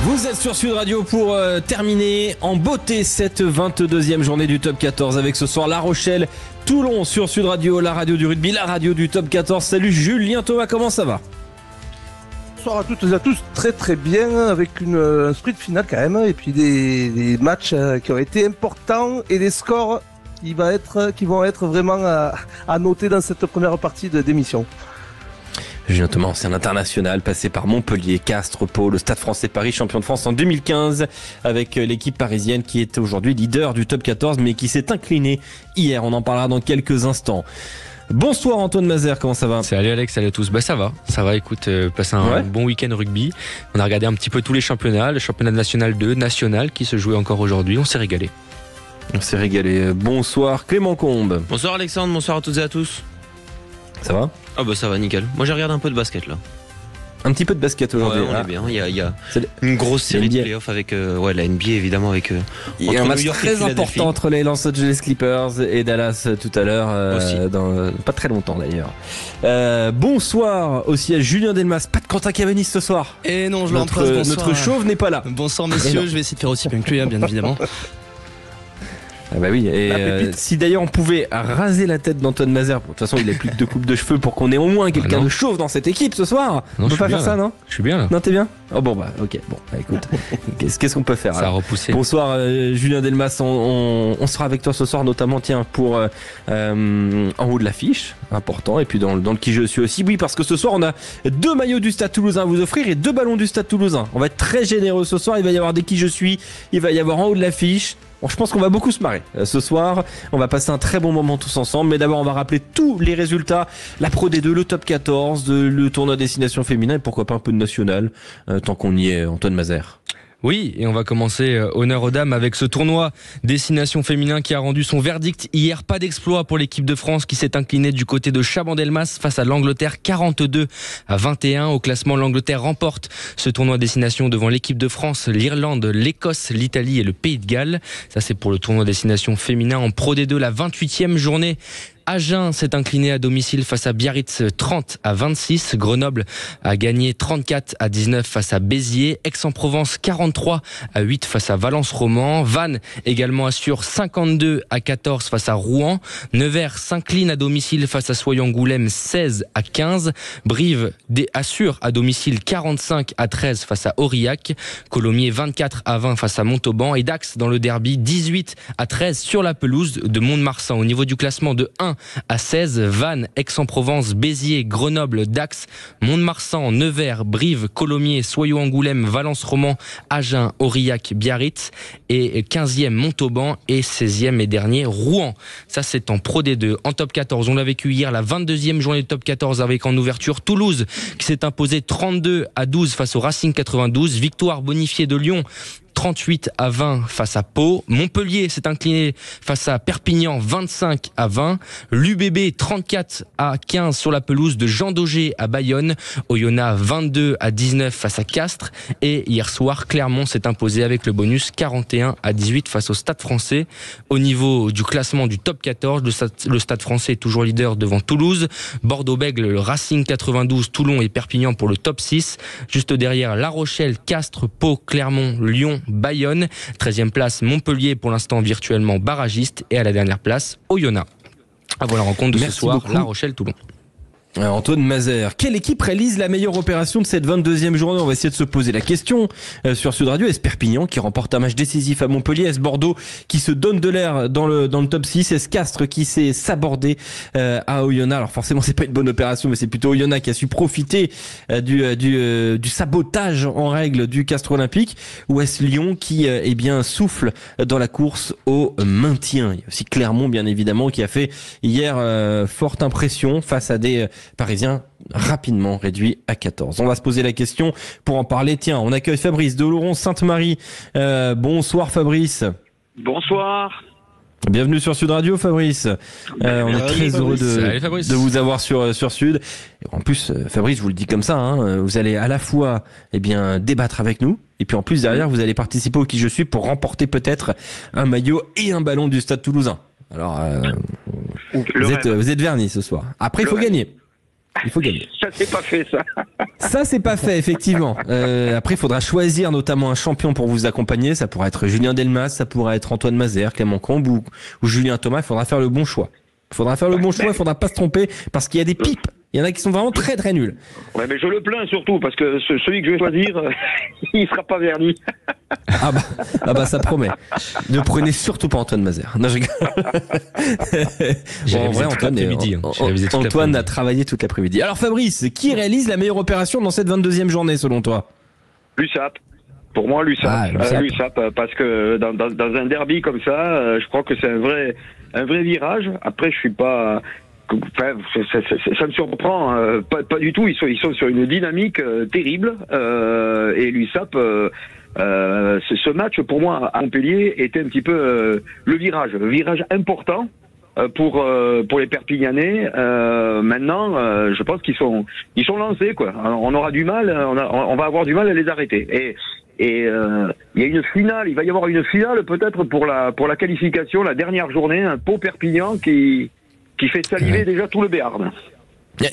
Vous êtes sur Sud Radio pour terminer en beauté cette 22e journée du Top 14 avec ce soir La Rochelle, Toulon sur Sud Radio, la radio du rugby, la radio du Top 14. Salut Julien Thomas, comment ça va? Bonsoir à toutes et à tous, très très bien, avec un sprint final quand même, et puis des matchs qui ont été importants et des scores qui vont être vraiment à noter dans cette première partie d'émission. Julien Thomas, ancien international, passé par Montpellier, Castres, Pau, le Stade Français Paris, champion de France en 2015, avec l'équipe parisienne qui est aujourd'hui leader du Top 14, mais qui s'est inclinée hier. On en parlera dans quelques instants. Bonsoir Antoine Mazer, comment ça va? Salut Alex, salut à tous. Ça va, écoute, passé un bon week-end rugby. On a regardé un petit peu tous les championnats, le championnat national 2, national qui se jouait encore aujourd'hui, on s'est régalé. Bonsoir Clément Combe. Bonsoir Alexandre, bonsoir à toutes et à tous. Ça va? Ah bah ça va nickel. Moi j'ai regardé un peu de basket là. Un petit peu de basket aujourd'hui. Ouais, on est bien. Il y a une grosse série de playoffs avec la NBA évidemment avec. Il y a un match très important entre les Los Angeles Clippers et Dallas tout à l'heure, dans pas très longtemps d'ailleurs. Bonsoir aussi à Julien Delmas. Pas de Quentin Cavani ce soir. Et non, je l'embrasse. Notre chauve n'est pas là. Bonsoir messieurs, je vais essayer de faire aussi bien que lui, bien évidemment. Ah bah oui, et si d'ailleurs on pouvait raser la tête d'Antoine Mazer, de toute façon il a plus que 2 coupes de cheveux pour qu'on ait au moins quelqu'un de chauve dans cette équipe ce soir. Non, on peut pas faire ça, non? Je suis bien là. Non, t'es bien? Oh bon bah ok, bon bah, écoute, qu'est-ce qu'on peut faire? Ça a repoussé. Bonsoir Julien Delmas, on sera avec toi ce soir notamment pour en haut de l'affiche, important, et puis dans le qui je suis aussi, oui, parce que ce soir on a 2 maillots du Stade Toulousain à vous offrir et 2 ballons du Stade Toulousain. On va être très généreux ce soir, il va y avoir des qui je suis, il va y avoir en haut de l'affiche. Bon, je pense qu'on va beaucoup se marrer ce soir. On va passer un très bon moment tous ensemble. Mais d'abord, on va rappeler tous les résultats. La Pro D2, le Top 14, le tournoi destination féminin et pourquoi pas un peu de national, tant qu'on y est, Antoine Mazer. Oui, et on va commencer honneur aux dames avec ce tournoi destination féminin qui a rendu son verdict hier. Pas d'exploit pour l'équipe de France qui s'est inclinée du côté de Chabandelmas face à l'Angleterre 42-21. Au classement, l'Angleterre remporte ce tournoi destination devant l'équipe de France, l'Irlande, l'Écosse, l'Italie et le Pays de Galles. Ça, c'est pour le tournoi destination féminin en Pro D2, la 28e journée. Agen s'est incliné à domicile face à Biarritz 30-26. Grenoble a gagné 34-19 face à Béziers. Aix-en-Provence 43-8 face à Valence-Roman. Vannes également assure 52-14 face à Rouen. Nevers s'incline à domicile face à Soye-Angoulême 16-15. Brive assure à domicile 45-13 face à Aurillac. Colomiers 24-20 face à Montauban. Et Dax dans le derby 18-13 sur la pelouse de Mont-de-Marsan. Au niveau du classement de 1 à 16, Vannes, Aix-en-Provence, Béziers, Grenoble, Dax, Mont-de-Marsan, Nevers, Brive, Colomiers, Soye-Angoulême, Valence-Roman, Agen, Aurillac, Biarritz et 15e Montauban et 16e et dernier Rouen. Ça c'est en Pro D2. En Top 14, on l'a vécu hier, la 22e journée de Top 14 avec en ouverture Toulouse qui s'est imposé 32-12 face au Racing 92. Victoire bonifiée de Lyon 38-20 face à Pau. Montpellier s'est incliné face à Perpignan 25-20. L'UBB 34-15 sur la pelouse de Jean Daugé à Bayonne. Oyonnax 22-19 face à Castres. Et hier soir, Clermont s'est imposé avec le bonus 41-18 face au Stade Français. Au niveau du classement du Top 14, le Stade Français est toujours leader devant Toulouse. Bordeaux-Bègles, le Racing 92, Toulon et Perpignan pour le Top 6. Juste derrière, La Rochelle, Castres, Pau, Clermont, Lyon, Bayonne. 13e place, Montpellier pour l'instant virtuellement barragiste. Et à la dernière place, Oyonnax. Avant la rencontre de ce soir, La Rochelle-Toulon. Antoine Mazer, quelle équipe réalise la meilleure opération de cette 22e journée? On va essayer de se poser la question sur Sud Radio. Est-ce Perpignan qui remporte un match décisif à Montpellier? Est-ce Bordeaux qui se donne de l'air dans le top 6? Est-ce Castres qui s'est sabordé à Oyonnax? Alors forcément c'est pas une bonne opération, mais c'est plutôt Oyonnax qui a su profiter du sabotage en règle du Castres Olympique. Ou est-ce Lyon qui souffle dans la course au maintien? Il y a aussi Clermont bien évidemment qui a fait hier forte impression face à des Parisien rapidement réduit à 14. On va se poser la question pour en parler. Tiens, on accueille Fabrice de Oloron-Sainte-Marie. Bonsoir Fabrice. Bonsoir. Bienvenue sur Sud Radio Fabrice. On est très heureux de vous avoir sur Sud. Et en plus Fabrice, je vous le dis comme ça, vous allez à la fois débattre avec nous et puis en plus derrière vous allez participer au Qui je suis pour remporter peut-être un maillot et un ballon du Stade Toulousain. Alors vous êtes vernis ce soir. Après il faut gagner. Il faut gagner. Ça, c'est pas fait, ça. Ça, c'est pas fait, effectivement. Après, il faudra choisir notamment un champion pour vous accompagner. Ça pourrait être Julien Delmas, ça pourrait être Antoine Mazère, Clément Combe ou Julien Thomas. Il faudra faire le bon choix. Il faudra pas se tromper parce qu'il y a des pipes. Il y en a qui sont vraiment très très nuls. Ouais, mais je le plains surtout parce que celui que je vais choisir, il sera pas verni. Ah bah ça promet. Ne prenez surtout pas Antoine Mazère. Non, je rigole. J'ai révisé toute l'après-midi. Antoine a travaillé toute l'après-midi. Alors Fabrice, qui réalise la meilleure opération dans cette 22e journée selon toi? L'USAP. Pour moi, l'USAP. L'USAP, parce que dans un derby comme ça, je crois que c'est un vrai virage. Après, je suis pas... Enfin, ça me surprend pas du tout. Ils sont sur une dynamique terrible et l'USAP, ce match pour moi à Montpellier était un petit peu le virage important pour les Perpignanais. Maintenant, je pense qu'ils sont lancés quoi. On aura du mal, on va avoir du mal à les arrêter. Et il y a une finale, il va y avoir une finale peut-être pour la qualification, la dernière journée, un Pau Perpignan qui fait saliver déjà tout le Béarn.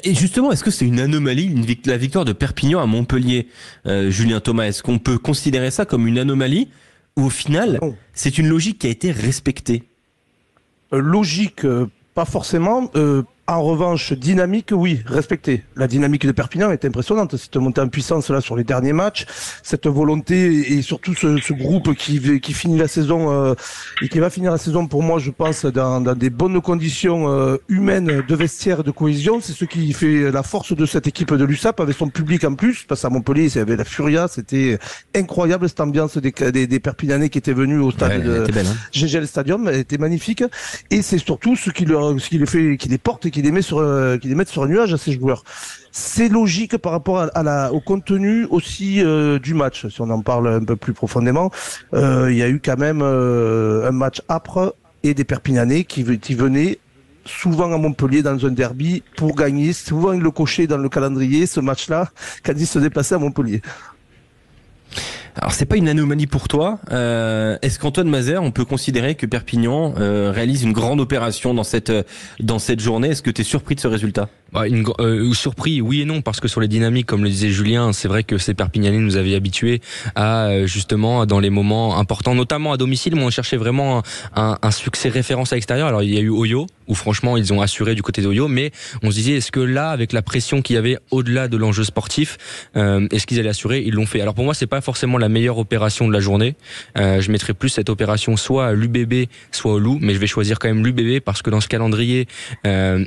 Et justement, est-ce que c'est une anomalie, la victoire de Perpignan à Montpellier, Julien Thomas? Est-ce qu'on peut considérer ça comme une anomalie ou au final, c'est une logique qui a été respectée? Logique, pas forcément. En revanche, dynamique, oui, respectée. La dynamique de Perpignan est impressionnante. Cette montée en puissance là sur les derniers matchs, cette volonté et surtout ce groupe qui finit la saison et qui va finir la saison pour moi, je pense, dans des bonnes conditions humaines de vestiaire et de cohésion. C'est ce qui fait la force de cette équipe de l'USAP avec son public en plus. Parce qu'à Montpellier, il y avait la furia, c'était incroyable cette ambiance des Perpignanais qui étaient venus au stade de GGL Stadium, elle était magnifique. Et c'est surtout ce qui les porte, qui les mettent sur un nuage à ces joueurs. C'est logique par rapport au contenu aussi du match. Si on en parle un peu plus profondément, il y a eu quand même un match âpre et des Perpignanais qui venaient souvent à Montpellier dans un derby pour gagner. Souvent ils le cochaient dans le calendrier ce match-là quand ils se déplaçaient à Montpellier. Alors c'est pas une anomalie pour toi. Est-ce qu'Antoine Mazère, on peut considérer que Perpignan réalise une grande opération dans cette journée? Est-ce que tu es surpris de ce résultat? Surpris, oui et non, parce que sur les dynamiques, comme le disait Julien, c'est vrai que ces Perpignanais nous avaient habitués à justement dans les moments importants, notamment à domicile, où on cherchait vraiment un succès référence à l'extérieur. Alors il y a eu Oyo, où franchement ils ont assuré du côté d'Oyo, mais on se disait est-ce que là, avec la pression qu'il y avait au-delà de l'enjeu sportif, est-ce qu'ils allaient assurer? Ils l'ont fait. Alors pour moi, c'est pas forcément la meilleure opération de la journée. Je mettrais plus cette opération soit à l'UBB, soit au Loup, mais je vais choisir quand même l'UBB parce que dans ce calendrier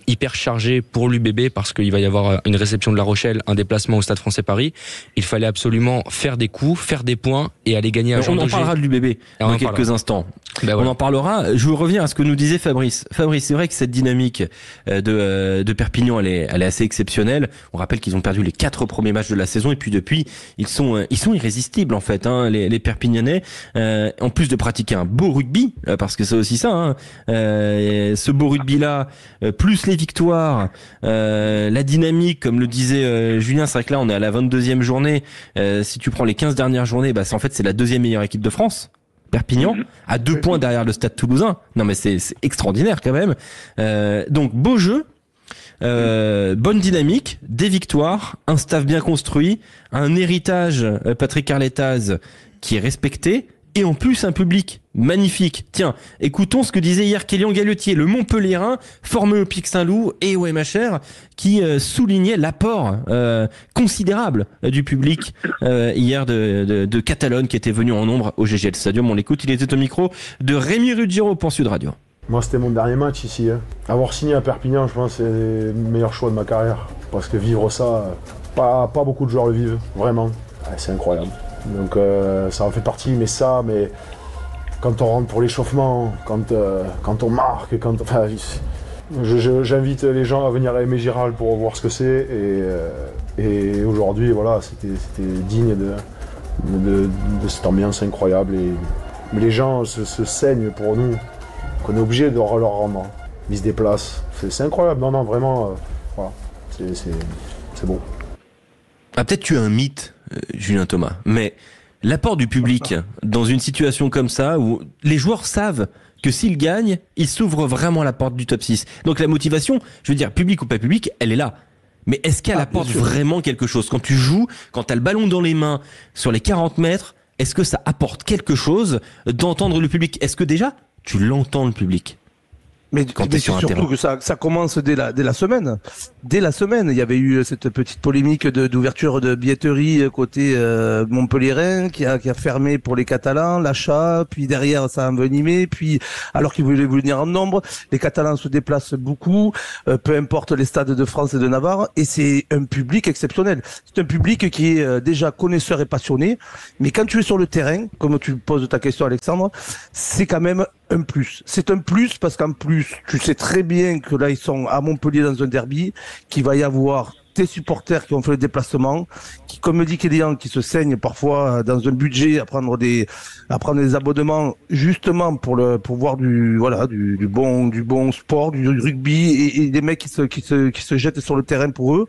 hyper chargé pour l'UBB, parce qu'il va y avoir une réception de La Rochelle, un déplacement au Stade Français Paris, il fallait absolument faire des coups, faire des points et aller gagner à Jean Daugé. On en parlera de l'UBB dans quelques instants. On en parlera. Je veux revenir à ce que nous disait Fabrice. Fabrice, c'est vrai que cette dynamique de Perpignan, elle est assez exceptionnelle. On rappelle qu'ils ont perdu les 4 premiers matchs de la saison et puis depuis, ils sont irrésistibles en fait, les Perpignanais. En plus de pratiquer un beau rugby, parce que c'est aussi ça, ce beau rugby là, plus les victoires, la dynamique, comme le disait Julien, c'est vrai que là on est à la 22e journée. Si tu prends les 15 dernières journées, c'est la 2e meilleure équipe de France. Perpignan, à 2 points derrière le Stade Toulousain. Non mais c'est extraordinaire quand même. Donc beau jeu, bonne dynamique, des victoires, un staff bien construit, un héritage Patrick Arletaz qui est respecté et en plus un public magnifique. Tiens, écoutons ce que disait hier Kélian Galetier, le Montpellierin formé au Pic Saint-Loup et au MHR, qui soulignait l'apport considérable du public hier de Catalogne qui était venu en nombre au GGL Stadium. On l'écoute, il était au micro de Rémi Ruggiero pour Sud Radio. Moi, c'était mon dernier match ici. Avoir signé à Perpignan, je pense, c'est le meilleur choix de ma carrière. Parce que vivre ça, pas beaucoup de joueurs le vivent, vraiment. C'est incroyable. Donc ça en fait partie, mais quand on rentre pour l'échauffement, quand on marque, j'invite les gens à venir à Aimé Giral pour voir ce que c'est. Et aujourd'hui, voilà, c'était digne de cette ambiance incroyable. Mais les gens se saignent pour nous, qu'on est obligé de leur rendre. Ils se déplacent. C'est incroyable. Non, vraiment, voilà, c'est beau. Peut-être tu es un mythe, Julien Thomas, mais l'apport du public dans une situation comme ça où les joueurs savent que s'ils gagnent, ils s'ouvrent vraiment la porte du top 6. Donc la motivation, je veux dire, public ou pas public, elle est là. Mais est-ce qu'elle apporte vraiment quelque chose? Quand tu joues, quand tu as le ballon dans les mains sur les 40 mètres, est-ce que ça apporte quelque chose d'entendre le public? Est-ce que déjà, tu l'entends le public? Mais c'est surtout que ça commence dès la semaine. Dès la semaine, il y avait eu cette petite polémique d'ouverture de billetterie côté montpelliérain qui a fermé pour les Catalans, l'achat, puis derrière ça a envenimé, puis alors qu'ils voulaient venir en nombre, les Catalans se déplacent beaucoup, peu importe les stades de France et de Navarre, et c'est un public exceptionnel. C'est un public qui est déjà connaisseur et passionné, mais quand tu es sur le terrain, comme tu poses ta question Alexandre, c'est quand même un plus. C'est un plus parce qu'en plus, tu sais très bien que là, ils sont à Montpellier dans un derby, qu'il va y avoir tes supporters qui ont fait le déplacement, qui, comme dit Kélian, qui se saignent parfois dans un budget à prendre des abonnements justement pour voir du bon sport, du rugby et des mecs qui se jettent sur le terrain pour eux.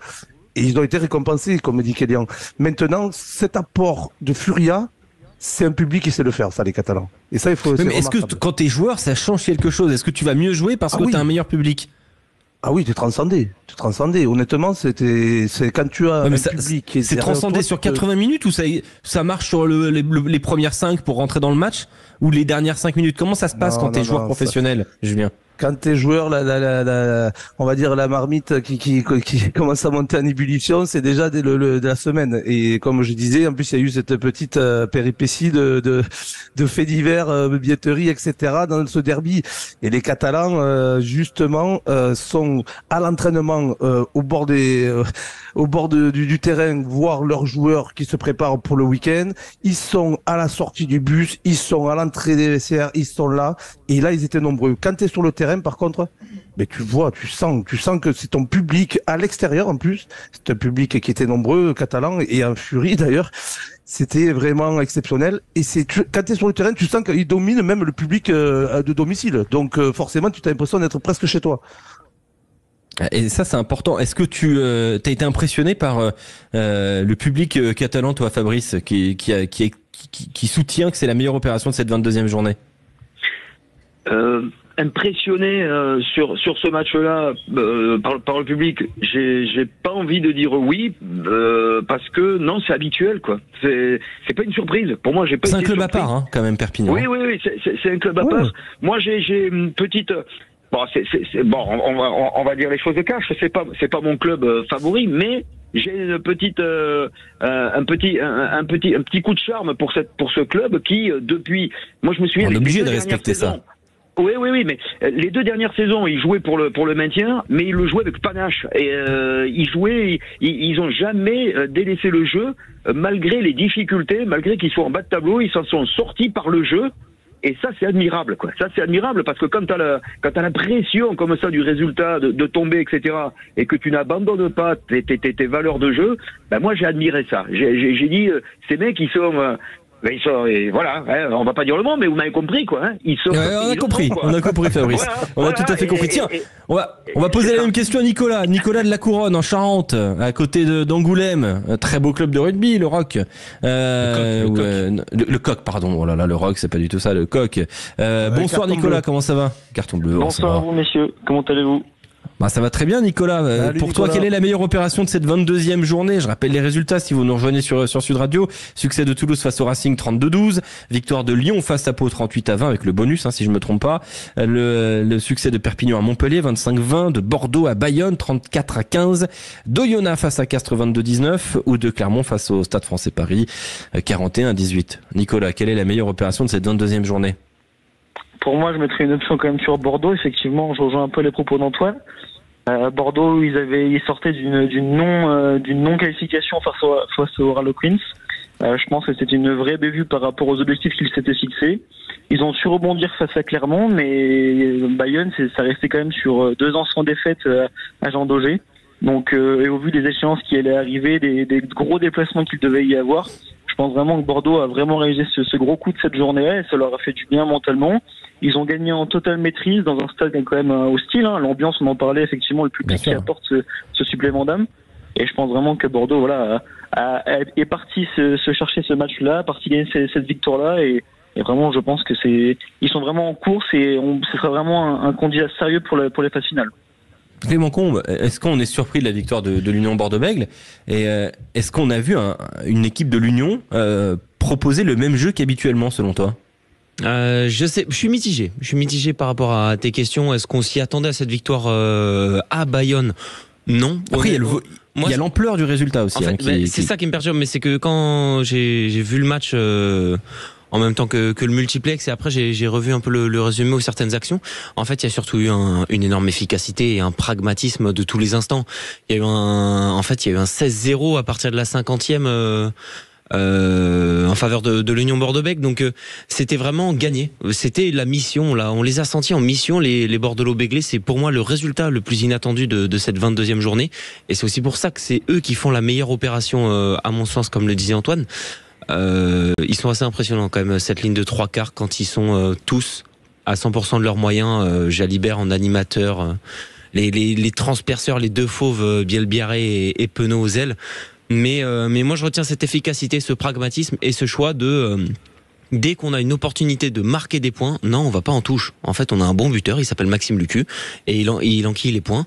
Et ils ont été récompensés, comme dit Kélian. Maintenant, cet apport de Furia, c'est un public qui sait le faire, ça, les Catalans. Et ça, il faut. Mais est-ce que quand t'es joueur, ça change quelque chose? Est-ce que tu vas mieux jouer parce que t'as un meilleur public? Ah oui, t'es transcendé. Honnêtement, c'est quand tu as un public qui est. C'est transcendé sur 80 minutes ou ça marche sur les premières 5 pour rentrer dans le match ou les dernières 5 minutes? Comment ça se passe quand t'es joueur professionnel, Julien? Quand t'es joueur, on va dire la marmite qui commence à monter en ébullition, c'est déjà dès de la semaine. Et comme je disais, en plus il y a eu cette petite péripétie de faits divers, billetterie, etc. dans ce derby. Et les Catalans, justement, sont à l'entraînement au bord du terrain, voir leurs joueurs qui se préparent pour le week-end. Ils sont à la sortie du bus, ils sont à l'entrée des vestiaires, ils sont là. Et là, ils étaient nombreux. Quand t'es sur le terrain, par contre, mais tu sens que c'est ton public à l'extérieur en plus. C'est un public qui était nombreux, catalan et en furie d'ailleurs. C'était vraiment exceptionnel. Et quand tu es sur le terrain, tu sens qu'il domine même le public de domicile. Donc forcément, tu as l'impression d'être presque chez toi. Et ça, c'est important. Est-ce que tu as été impressionné par le public catalan, toi, Fabrice, qui soutient que c'est la meilleure opération de cette 22e journée? Impressionné sur ce match-là par le public, j'ai pas envie de dire oui parce que non, c'est habituel quoi. C'est pas une surprise. Pour moi, j'ai pas. C'est un club à part, hein, quand même, Perpignan. Oui, c'est un club à part. Moi, j'ai une petite. Bon, on va dire les choses de cash. C'est pas mon club favori, mais j'ai une petite un petit coup de charme pour ce club qui depuis. Moi, je me souviens. On est obligé de respecter ça. Oui, mais les 2 dernières saisons, ils jouaient pour le maintien, mais ils le jouaient avec panache. Et ils ont jamais délaissé le jeu, malgré les difficultés, malgré qu'ils soient en bas de tableau, ils s'en sont sortis par le jeu. Et ça, c'est admirable, quoi. Ça, c'est admirable parce que quand t'as la pression comme ça du résultat de tomber, etc., et que tu n'abandonnes pas tes valeurs de jeu, ben moi, j'ai admiré ça. J'ai dit, ces mecs, ils sont. Et voilà, hein, on va pas dire le mot, mais vous m'avez compris, quoi. Hein. On a compris, Fabrice. On a tout à fait compris. Tiens, on va poser la même question à Nicolas. Nicolas de la Couronne, en Charente, à côté d'Angoulême. Un très beau club de rugby, le Roc. Le Coq, pardon. Oh là là, le Roc, c'est pas du tout ça, le Coq. Bonsoir Nicolas, comment ça va? Carton bleu. Bonsoir à vous, messieurs. Comment allez-vous? Bah ça va très bien Nicolas. Pour toi, quelle est la meilleure opération de cette 22e journée? Je rappelle les résultats si vous nous rejoignez sur Sud Radio. Succès de Toulouse face au Racing 32-12, victoire de Lyon face à Pau 38-20 avec le bonus si je me trompe pas. Le succès de Perpignan à Montpellier 25-20, de Bordeaux à Bayonne 34-15, d'Oyonnax face à Castres 22-19 ou de Clermont face au Stade Français Paris 41-18. Nicolas, quelle est la meilleure opération de cette 22e journée? Pour moi, je mettrais une option quand même sur Bordeaux. Effectivement, je rejoins un peu les propos d'Antoine. Bordeaux, ils sortaient d'une non-qualification face au Harlequins. Je pense que c'était une vraie bévue par rapport aux objectifs qu'ils s'étaient fixés. Ils ont su rebondir face à Clermont, mais Bayonne, ça restait quand même sur 2 ans sans défaite à Jean Daugé. Donc, et au vu des échéances qui allaient arriver, des gros déplacements qu'il devait y avoir, je pense vraiment que Bordeaux a vraiment réalisé ce gros coup de cette journée-là et ça leur a fait du bien mentalement. Ils ont gagné en totale maîtrise dans un stade quand même hostile. Hein. L'ambiance, on en parlait effectivement, le public qui apporte ce supplément d'âme. Et je pense vraiment que Bordeaux, est parti se chercher ce match-là, parti gagner cette victoire-là. Et vraiment, je pense que ils sont vraiment en course et ce sera vraiment un candidat sérieux pour les phases finales. Clément Combe, est-ce qu'on est surpris de la victoire de l'Union Bordeaux-Bègles et est-ce qu'on a vu une équipe de l'Union proposer le même jeu qu'habituellement selon toi? Je suis mitigé par rapport à tes questions. Est-ce qu'on s'y attendait à cette victoire à Bayonne? Non. Après, il y a l'ampleur du résultat aussi. En fait, c'est ça qui me perturbe, mais c'est que quand j'ai vu le match en même temps que le multiplex, et après j'ai revu un peu le résumé ou certaines actions. En fait, il y a surtout eu une énorme efficacité et un pragmatisme de tous les instants. Il y a eu un 16-0 à partir de la 50e. En faveur de l'Union Bordeaux-Bègles, donc c'était vraiment gagné. C'était la mission là, on les a sentis en mission les Bordelais-Béglés. C'est pour moi le résultat le plus inattendu de cette 22e journée, et c'est aussi pour ça que c'est eux qui font la meilleure opération à mon sens, comme le disait Antoine. Ils sont assez impressionnants quand même, cette ligne de 3 quarts, quand ils sont tous à 100% de leurs moyens. Jalibert en animateur, les transperceurs, les deux fauves, Bielbiaré et Penaud aux ailes. Mais moi je retiens cette efficacité, ce pragmatisme et ce choix de dès qu'on a une opportunité de marquer des points, non, on va pas en touche. En fait, on a un bon buteur, il s'appelle Maxime Lucu, et il enquille les points.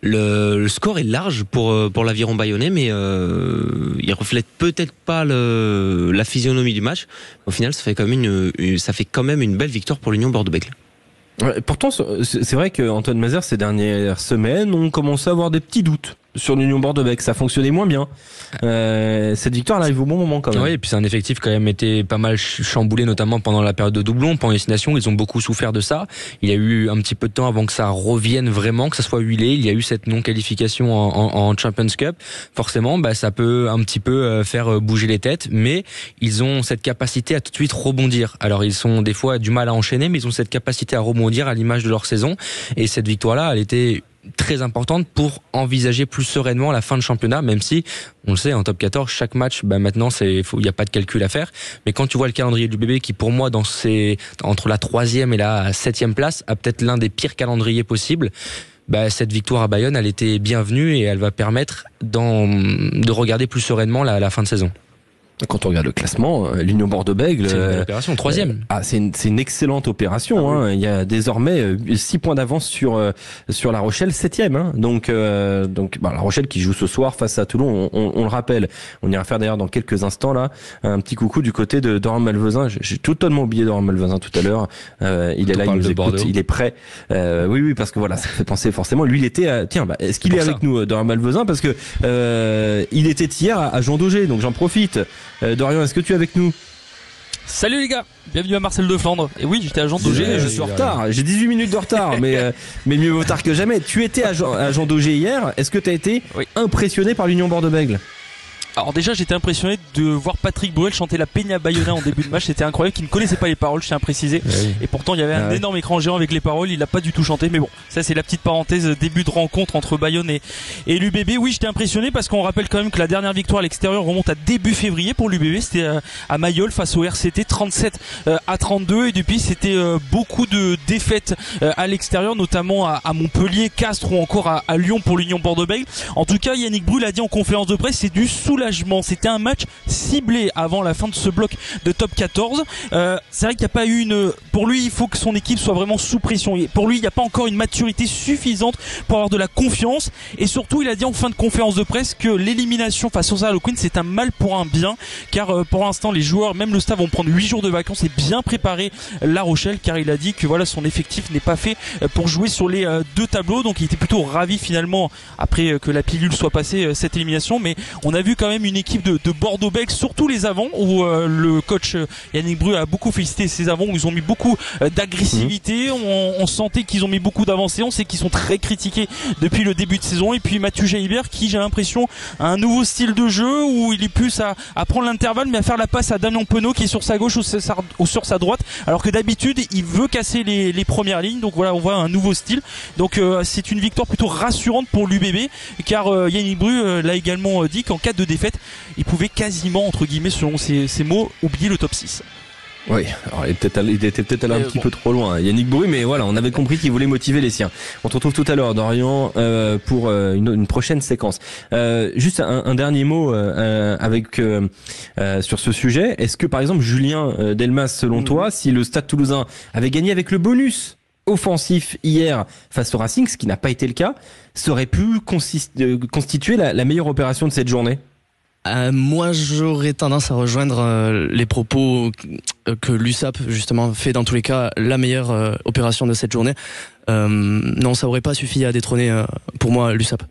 Le score est large pour l'aviron bayonnais, mais il reflète peut-être pas la physionomie du match. Au final, ça fait quand même une belle victoire pour l'Union Bordeaux-Bègles. Ouais, pourtant, c'est vrai qu'Antoine Mazère, ces dernières semaines, on commençait à avoir des petits doutes sur l'Union Bordeaux-Bègles. Ça fonctionnait moins bien. Cette victoire arrive au bon moment quand même. Oui, et puis c'est un effectif qui a quand même été pas mal chamboulé, notamment pendant la période de doublon, pendant les destination. Ils ont beaucoup souffert de ça. Il y a eu un petit peu de temps avant que ça revienne vraiment, que ça soit huilé. Il y a eu cette non-qualification en Champions Cup. Forcément, ça peut un petit peu faire bouger les têtes, mais ils ont cette capacité à tout de suite rebondir. Alors ils sont des fois du mal à enchaîner, mais ils ont cette capacité à rebondir à l'image de leur saison. Et cette victoire-là, elle était très importante pour envisager plus sereinement la fin de championnat, même si on le sait, en top 14 chaque match maintenant il n'y a pas de calcul à faire, mais quand tu vois le calendrier du bébé qui pour moi entre la 3e et la 7e place a peut-être l'un des pires calendriers possibles, cette victoire à Bayonne elle était bienvenue et elle va permettre de regarder plus sereinement la fin de saison. Quand on regarde le classement, l'Union Bordeaux-Bègles, c'est une belle opération, 3e. C'est une excellente opération. Oui. Il y a désormais 6 points d'avance sur La Rochelle, 7e. Donc La Rochelle qui joue ce soir face à Toulon, on le rappelle. On ira faire d'ailleurs dans quelques instants là un petit coucou du côté de Doran Malvezin. J'ai totalement oublié Doran Malvezin tout à l'heure. Il est là, il nous écoute, il est prêt. Oui, parce que voilà, ça fait penser forcément. Lui, il était. Est-ce qu'il est avec nous, Doran Malvezin, parce que il était hier à Jean Daugé, donc j'en profite. Dorian, est-ce que tu es avec nous? Salut les gars, bienvenue à Marcel de Flandre. Et oui, j'étais à Jean Daugé. Je suis en retard, j'ai 18 minutes de retard, mais mieux vaut tard que jamais. Tu étais à Jean Daugé hier, est-ce que tu as été impressionné par l'Union Bordeaux-Bègles? Alors déjà j'étais impressionné de voir Patrick Bruel chanter la Peña Bayona en début de match. C'était incroyable, qu'il ne connaissait pas les paroles, je tiens à préciser. Oui. Et pourtant il y avait un énorme écran géant avec les paroles, il n'a pas du tout chanté. Mais bon, ça c'est la petite parenthèse, début de rencontre entre Bayonne et l'UBB. Oui, j'étais impressionné parce qu'on rappelle quand même que la dernière victoire à l'extérieur remonte à début février pour l'UBB. C'était à Mayol face au RCT, 37-32. Et depuis c'était beaucoup de défaites à l'extérieur, notamment à Montpellier, Castres ou encore à Lyon pour l'Union Bordeaux-Bègles. En tout cas, Yannick Brul a dit en conférence de presse, c'est du soulagement. C'était un match ciblé avant la fin de ce bloc de top 14. C'est vrai qu'il n'y a pas eu pour lui, il faut que son équipe soit vraiment sous pression. Pour lui, il n'y a pas encore une maturité suffisante pour avoir de la confiance. Et surtout, il a dit en fin de conférence de presse que l'élimination face aux Harlequins, c'est un mal pour un bien. Car pour l'instant, les joueurs, même le staff, vont prendre 8 jours de vacances et bien préparer La Rochelle. Car il a dit que son effectif n'est pas fait pour jouer sur les 2 tableaux. Donc il était plutôt ravi finalement, après que la pilule soit passée, cette élimination. Mais on a vu quand même une équipe de Bordeaux-Bègles, surtout les avants, où le coach Yannick Brul a beaucoup félicité ses avants, où ils ont mis beaucoup d'agressivité. On sentait qu'ils ont mis beaucoup d'avancées. On sait qu'ils sont très critiqués depuis le début de saison. Et puis Mathieu Jalibert, qui, j'ai l'impression, a un nouveau style de jeu où il est plus à prendre l'intervalle, mais à faire la passe à Damien Penaud qui est sur sa gauche ou sur sa droite, alors que d'habitude il veut casser les premières lignes. Donc voilà, on voit un nouveau style. Donc c'est une victoire plutôt rassurante pour l'UBB, car Yannick Brul l'a également dit qu'en cas de défaite, il pouvait quasiment, entre guillemets, selon ses mots, oublier le top 6. Oui, alors il était peut-être allé un petit peu trop loin, Yannick Brul, mais voilà, on avait compris qu'il voulait motiver les siens. On te retrouve tout à l'heure, Dorian, pour une prochaine séquence. Juste un dernier mot sur ce sujet. Est-ce que par exemple Julien Delmas, selon toi, si le Stade Toulousain avait gagné avec le bonus offensif hier face au Racing, ce qui n'a pas été le cas, ça aurait pu constituer la meilleure opération de cette journée? Moi, j'aurais tendance à rejoindre les propos que l'USAP justement fait dans tous les cas la meilleure opération de cette journée. Non, ça aurait pas suffi à détrôner pour moi l'USAP.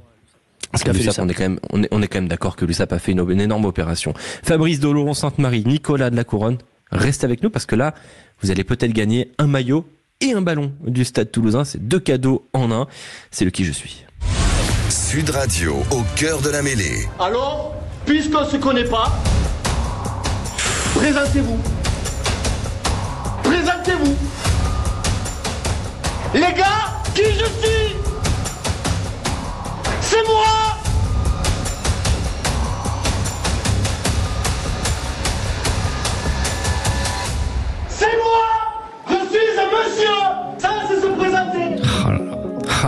On est quand même d'accord que l'USAP a fait une énorme opération. Fabrice de Laurent-Sainte-Marie, Nicolas de la Couronne, restez avec nous parce que là, vous allez peut-être gagner un maillot et un ballon du Stade Toulousain. C'est 2 cadeaux en un. C'est le qui je suis. Sud Radio, au cœur de la mêlée. Alors, puisqu'on ne se connaît pas, présentez-vous. Présentez-vous. Les gars, qui je suis? C'est moi! C'est moi! Je suis un monsieur! Ça, c'est se présenter!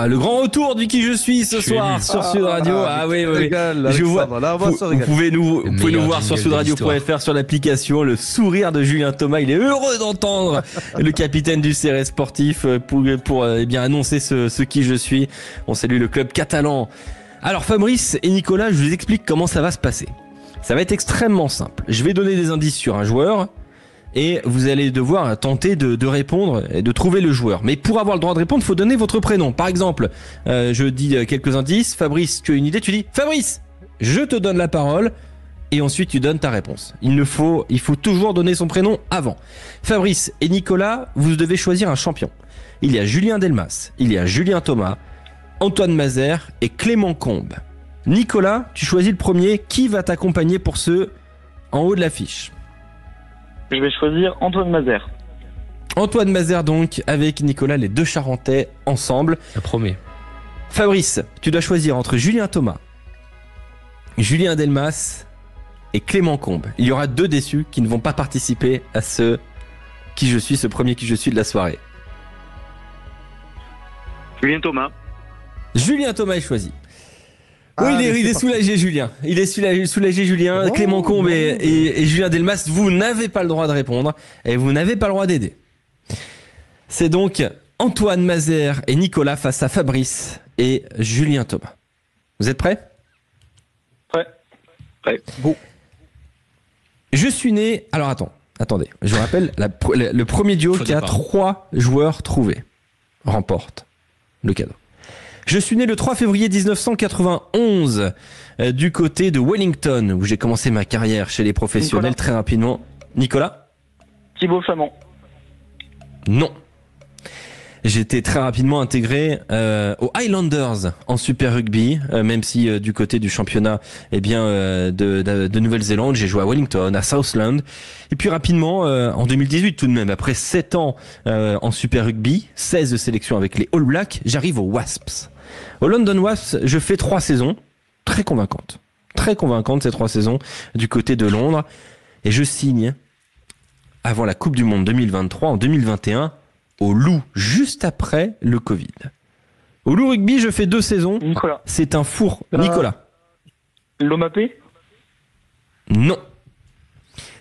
Le grand retour du qui je suis ce soir sur Sud Radio. Oui. Je vois. Vous pouvez nous voir sur sudradio.fr, sur l'application. Le sourire de Julien Thomas. Il est heureux d'entendre le capitaine du CRS sportif pour bien annoncer ce qui je suis. On salue le club catalan. Alors Fabrice et Nicolas, je vous explique comment ça va se passer. Ça va être extrêmement simple. Je vais donner des indices sur un joueur. Et vous allez devoir tenter de répondre et de trouver le joueur. Mais pour avoir le droit de répondre, il faut donner votre prénom. Par exemple, je dis quelques indices. Fabrice, tu as une idée? Tu dis Fabrice, je te donne la parole. Et ensuite, tu donnes ta réponse. Il faut toujours donner son prénom avant. Fabrice et Nicolas, vous devez choisir un champion. Il y a Julien Delmas, il y a Julien Thomas, Antoine Mazère et Clément Combe. Nicolas, tu choisis le premier. Qui va t'accompagner pour ceux en haut de l'affiche? Je vais choisir Antoine Mazère. Antoine Mazère donc, avec Nicolas, les deux Charentais ensemble. Ça promet. Fabrice, tu dois choisir entre Julien Thomas, Julien Delmas et Clément Combe. Il y aura 2 déçus qui ne vont pas participer à ce premier qui je suis de la soirée. Julien Thomas. Julien Thomas est choisi. Oui, il est soulagé, Julien. Il est soulagé, Julien. Oh, Clément Combe et Julien Delmas, vous n'avez pas le droit de répondre et vous n'avez pas le droit d'aider. C'est donc Antoine Mazère et Nicolas face à Fabrice et Julien Thomas. Vous êtes prêts? Prêt. Bon. Je suis né... Alors attendez. Je vous rappelle, le premier duo qui a 3 joueurs trouvés remporte le cadeau. Je suis né le 3 février 1991 du côté de Wellington où j'ai commencé ma carrière chez les professionnels. Très rapidement. Nicolas? Thibaut Chamond. Non. J'étais très rapidement intégré aux Highlanders en Super Rugby, même si du côté du championnat de Nouvelle-Zélande, j'ai joué à Wellington, à Southland. Et puis rapidement, en 2018 tout de même, après 7 ans en Super Rugby, 16 sélections avec les All Blacks, j'arrive aux Wasps. Au London Wasps, je fais 3 saisons, très convaincantes ces 3 saisons du côté de Londres. Et je signe, avant la Coupe du Monde 2023, en 2021, au Loup, juste après le Covid. Au Loup Rugby, je fais 2 saisons. Nicolas. C'est un four. Nicolas. Lomapé? Non.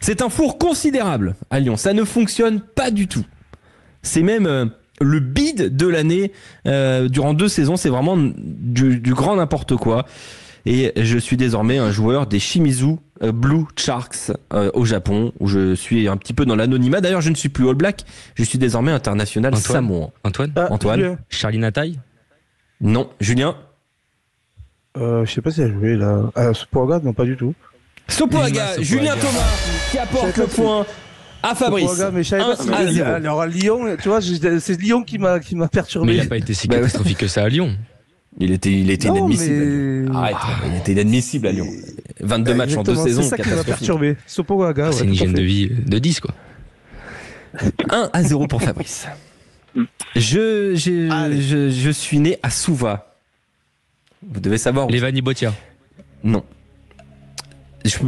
C'est un four considérable à Lyon. Ça ne fonctionne pas du tout. C'est même le bide de l'année durant 2 saisons. C'est vraiment du grand n'importe quoi. Et je suis désormais un joueur des Shimizu Blue Sharks au Japon, où je suis un petit peu dans l'anonymat. D'ailleurs, je ne suis plus All Black, je suis désormais international samoan. Antoine Charlie Nataille? Non. Julien? Je sais pas si elle a joué là. Sopoaga, non, pas du tout. Sopoaga, Julien Thomas qui apporte le point à Fabrice. Sopoaga, mais je savais pas si alors à Lyon, tu vois, c'est Lyon qui m'a perturbé. Mais il n'a pas été si catastrophique que ça à Lyon. Il était inadmissible. Arrête, il était inadmissible à Lyon. 22 matchs en 2 saisons. C'est ça qui m'a perturbé. Sopoaga, c'est une hygiène de vie de 10, quoi. 1-0 pour Fabrice. Je suis né à Suva. Vous devez savoir. Levani Botia. Non.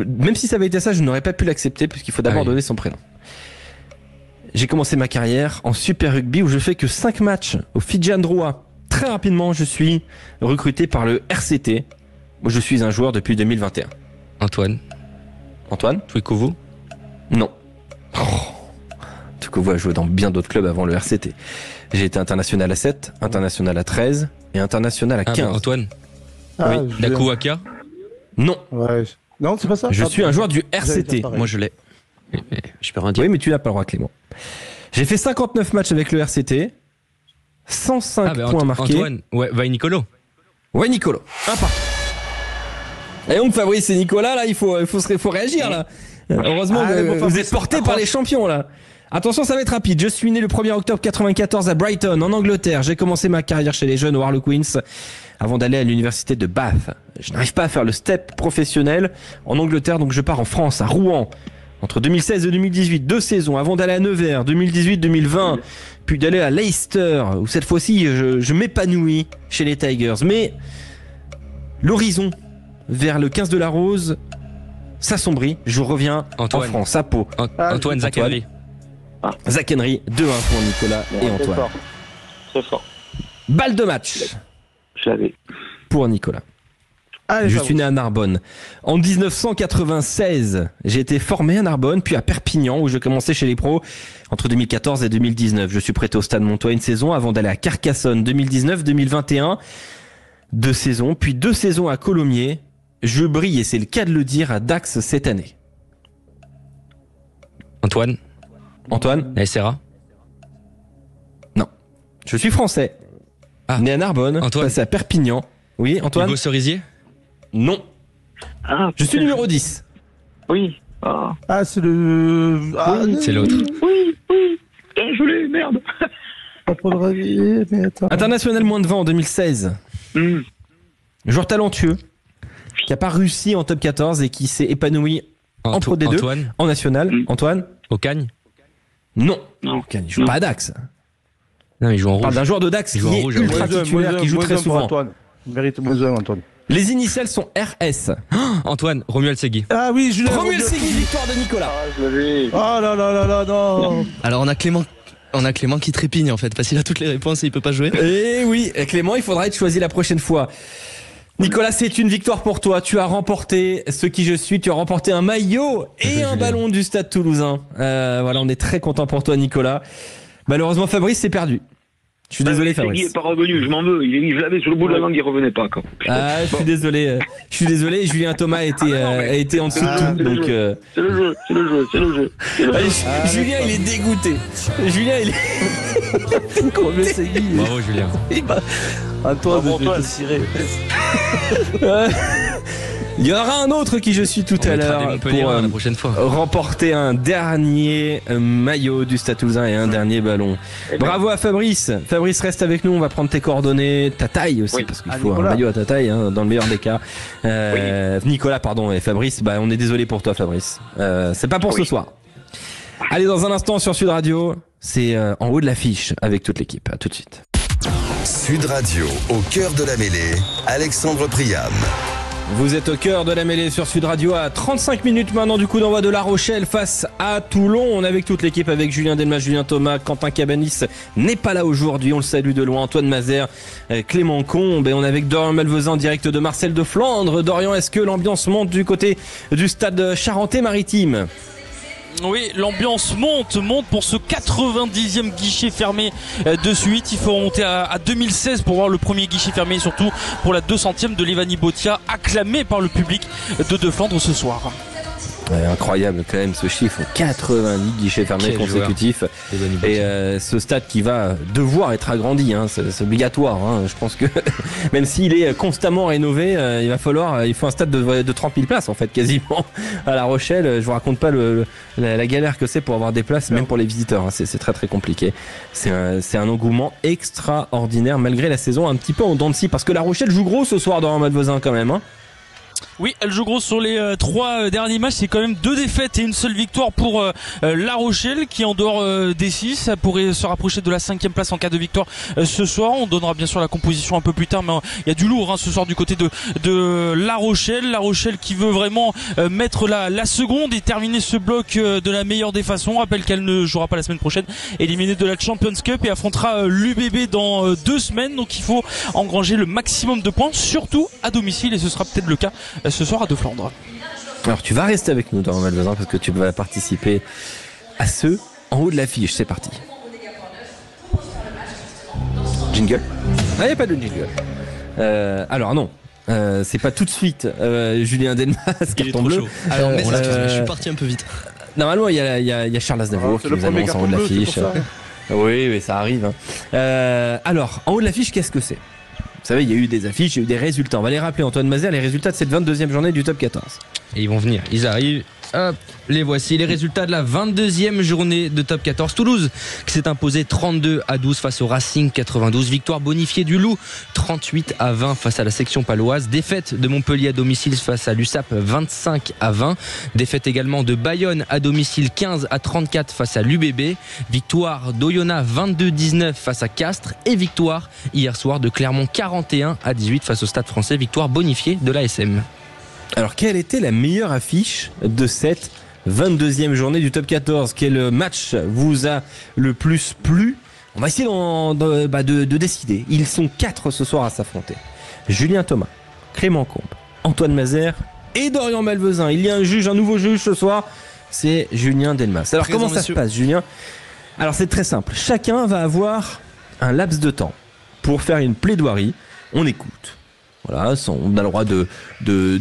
Même si ça avait été ça, je n'aurais pas pu l'accepter puisqu'il faut d'abord donner son prénom. J'ai commencé ma carrière en Super Rugby où je fais que 5 matchs au Fidji Androa. Très rapidement, je suis recruté par le RCT. Moi, je suis un joueur depuis 2021. Antoine Twikovo? Non. que vous avez joué dans bien d'autres clubs avant le RCT. J'ai été international à 7, international à 13 et international à 15. Bah, Antoine Ah, Oui. Dakuaka Non. Ouais. Non, c'est pas ça. Je suis un joueur du RCT. Moi, je l'ai. Je peux rien dire. Oui, mais tu n'as pas le droit, Clément. J'ai fait 59 matchs avec le RCT, 105 points marqués. Antoine, ouais, Vai Nicolo. Ouais, Nicolo. Un partout. Et donc, Fabrice et Nicolas, là, il faut réagir, là. Heureusement que vous êtes portés par les champions, là. Attention, ça va être rapide. Je suis né le 1er octobre 94 à Brighton, en Angleterre. J'ai commencé ma carrière chez les jeunes au Harlequins avant d'aller à l'université de Bath. Je n'arrive pas à faire le step professionnel en Angleterre, donc je pars en France, à Rouen. Entre 2016 et 2018, 2 saisons, avant d'aller à Nevers, 2018-2020, puis d'aller à Leicester, où cette fois-ci, je m'épanouis chez les Tigers. Mais l'horizon vers le 15 de la Rose s'assombrit. Je reviens en France, à Pau. Antoine Zach Henry. Zach Henry, 2-1 pour Nicolas et Antoine. Fort. Très fort. Balle de match. Je l'avais. Pour Nicolas. Allez, je suis né à Narbonne. En 1996, j'ai été formé à Narbonne, puis à Perpignan, où je commençais chez les pros entre 2014 et 2019. Je suis prêté au Stade Montois une saison avant d'aller à Carcassonne 2019-2021. 2 saisons, puis 2 saisons à Colomiers. Je brille, et c'est le cas de le dire, à Dax cette année. Antoine. La SRA. Non. Je suis français. Né à Narbonne, passé à Perpignan. Oui, Antoine. Hugo Cerisier. Non. Je suis numéro 10. Oui. Ah, c'est le... Oui. C'est l'autre. Oui. Putain, je l'ai, merde. Pas pour le réveiller, mais attends. International moins de 20 en 2016. Joueur talentueux, qui n'a pas réussi en top 14 et qui s'est épanoui en Pro D2, Antoine. en national. Antoine. Aucagne. Non. Aucagne, il joue pas à Dax. Non, il joue en rouge. On parle d'un joueur de Dax qui est ultra titulaire, qui joue très souvent. Antoine. Mérite moins 1, Antoine. Les initiales sont RS. Antoine, Romuald Segui. Ah oui, Julien. Romuald Segui, victoire de Nicolas. Je l'avais. Oh là, non. Alors on a Clément qui trépigne en fait, parce qu'il a toutes les réponses et il peut pas jouer. Et oui, Clément, il faudra être choisi la prochaine fois. Nicolas, c'est une victoire pour toi. Tu as remporté ce qui je suis. Tu as remporté un maillot et un ballon du Stade Toulousain. Voilà, on est très content pour toi, Nicolas. Malheureusement, Fabrice s'est perdu. Je suis désolé, Fabrice. Il est pas revenu, je m'en veux. Je l'avais sur le bout de la langue, il revenait pas. Quand. Ah, je suis désolé. Julien Thomas a été en dessous de tout. Donc, c'est le jeu. Julien, il est dégoûté. Julien, il est. Bravo, Julien. Antoine, je vais te cirer. Il y aura un autre qui je suis tout à l'heure pour la prochaine fois. Remporter un dernier maillot du Stade Toulousain et un dernier ballon. Bravo à Fabrice. Fabrice, reste avec nous. On va prendre tes coordonnées, ta taille aussi, parce qu'il faut un maillot à ta taille, hein, dans le meilleur des cas. Nicolas, pardon, et Fabrice. Bah, on est désolé pour toi, Fabrice. C'est pas pour ce soir. Allez, dans un instant sur Sud Radio, c'est en haut de l'affiche avec toute l'équipe. À tout de suite. Sud Radio, au cœur de la mêlée, Alexandre Priam. Vous êtes au cœur de la mêlée sur Sud Radio à 35 minutes maintenant du coup d'envoi de La Rochelle face à Toulon. On est avec toute l'équipe, avec Julien Delmas, Julien Thomas, Quentin Cabanis n'est pas là aujourd'hui, on le salue de loin, Antoine Mazère, Clément Combe, et on est avec Dorian Malvezin en direct de Marcel de Flandre. Dorian, est-ce que l'ambiance monte du côté du stade Charentais-Maritime ? Oui, l'ambiance monte pour ce 90e guichet fermé de suite. Il faut remonter à 2016 pour voir le premier guichet fermé et surtout pour la 200e de Levani Botia, acclamé par le public de Flandre ce soir. Ouais, incroyable quand même ce chiffre, 90 guichets fermés consécutifs et ce stade qui va devoir être agrandi, hein, c'est obligatoire, hein. Je pense que même s'il est constamment rénové, il faut un stade de 30 000 places en fait quasiment à La Rochelle. Je vous raconte pas la galère que c'est pour avoir des places, même pour les visiteurs, hein. C'est très très compliqué. C'est un engouement extraordinaire malgré la saison un petit peu en dents de scie, parce que La Rochelle joue gros ce soir dans Malvezin quand même, hein. Oui, elle joue gros sur les 3 derniers matchs. C'est quand même 2 défaites et une seule victoire pour La Rochelle, qui en dehors des 6 ça pourrait se rapprocher de la 5e place en cas de victoire ce soir. On donnera bien sûr la composition un peu plus tard, mais il y a du lourd, hein, ce soir du côté de La Rochelle. La Rochelle qui veut vraiment mettre la seconde et terminer ce bloc de la meilleure des façons. On rappelle qu'elle ne jouera pas la semaine prochaine, éliminée de la Champions Cup, et affrontera l'UBB dans 2 semaines. Donc il faut engranger le maximum de points, surtout à domicile, et ce sera peut-être le cas ce soir à De Flandre. Alors tu vas rester avec nous dans Malvezin parce que tu vas participer à ce en haut de l'affiche. C'est parti. Jingle. Ah, il n'y a pas de jingle. Alors non. C'est pas tout de suite Julien Delmas, carton bleu. Alors, je suis parti un peu vite. Normalement, il y a Charles Aznavour qui nous annonce en haut de l'affiche. Oui, ça arrive. Alors, en haut de l'affiche, qu'est-ce que c'est? Vous savez, il y a eu des affiches, il y a eu des résultats. On va les rappeler, Antoine Mazère, les résultats de cette 22e journée du top 14. Et ils vont venir, ils arrivent. Hop, les voici, les résultats de la 22e journée de top 14. Toulouse qui s'est imposé 32-12 face au Racing 92. Victoire bonifiée du Loup 38-20 face à la section paloise. Défaite de Montpellier à domicile face à l'USAP 25-20. Défaite également de Bayonne à domicile 15-34 face à l'UBB. Victoire d'Oyonnax 22-19 face à Castres. Et victoire hier soir de Clermont 41-18 face au Stade Français. Victoire bonifiée de l'ASM. Alors, quelle était la meilleure affiche de cette 22e journée du top 14? Quel match vous a le plus plu? On va essayer de décider. Ils sont 4 ce soir à s'affronter. Julien Thomas, Clément Combe, Antoine Mazère et Dorian Malvezin. Il y a un nouveau juge ce soir, c'est Julien Delmas. Alors, comment ça se passe, Julien? Alors, c'est très simple. Chacun va avoir un laps de temps pour faire une plaidoirie. On écoute. Voilà, on a le droit de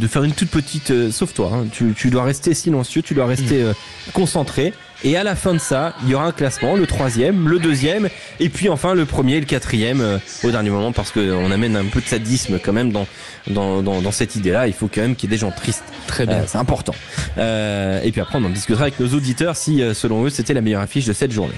faire une toute petite... sauf toi, hein, tu dois rester silencieux, tu dois rester concentré. Et à la fin de ça, il y aura un classement, le 3e, le 2e, et puis enfin le 1er et le 4e au dernier moment, parce qu'on amène un peu de sadisme quand même dans cette idée-là. Il faut quand même qu'il y ait des gens tristes. Très bien. C'est important. Et puis après, on en discutera avec nos auditeurs si, selon eux, c'était la meilleure affiche de cette journée.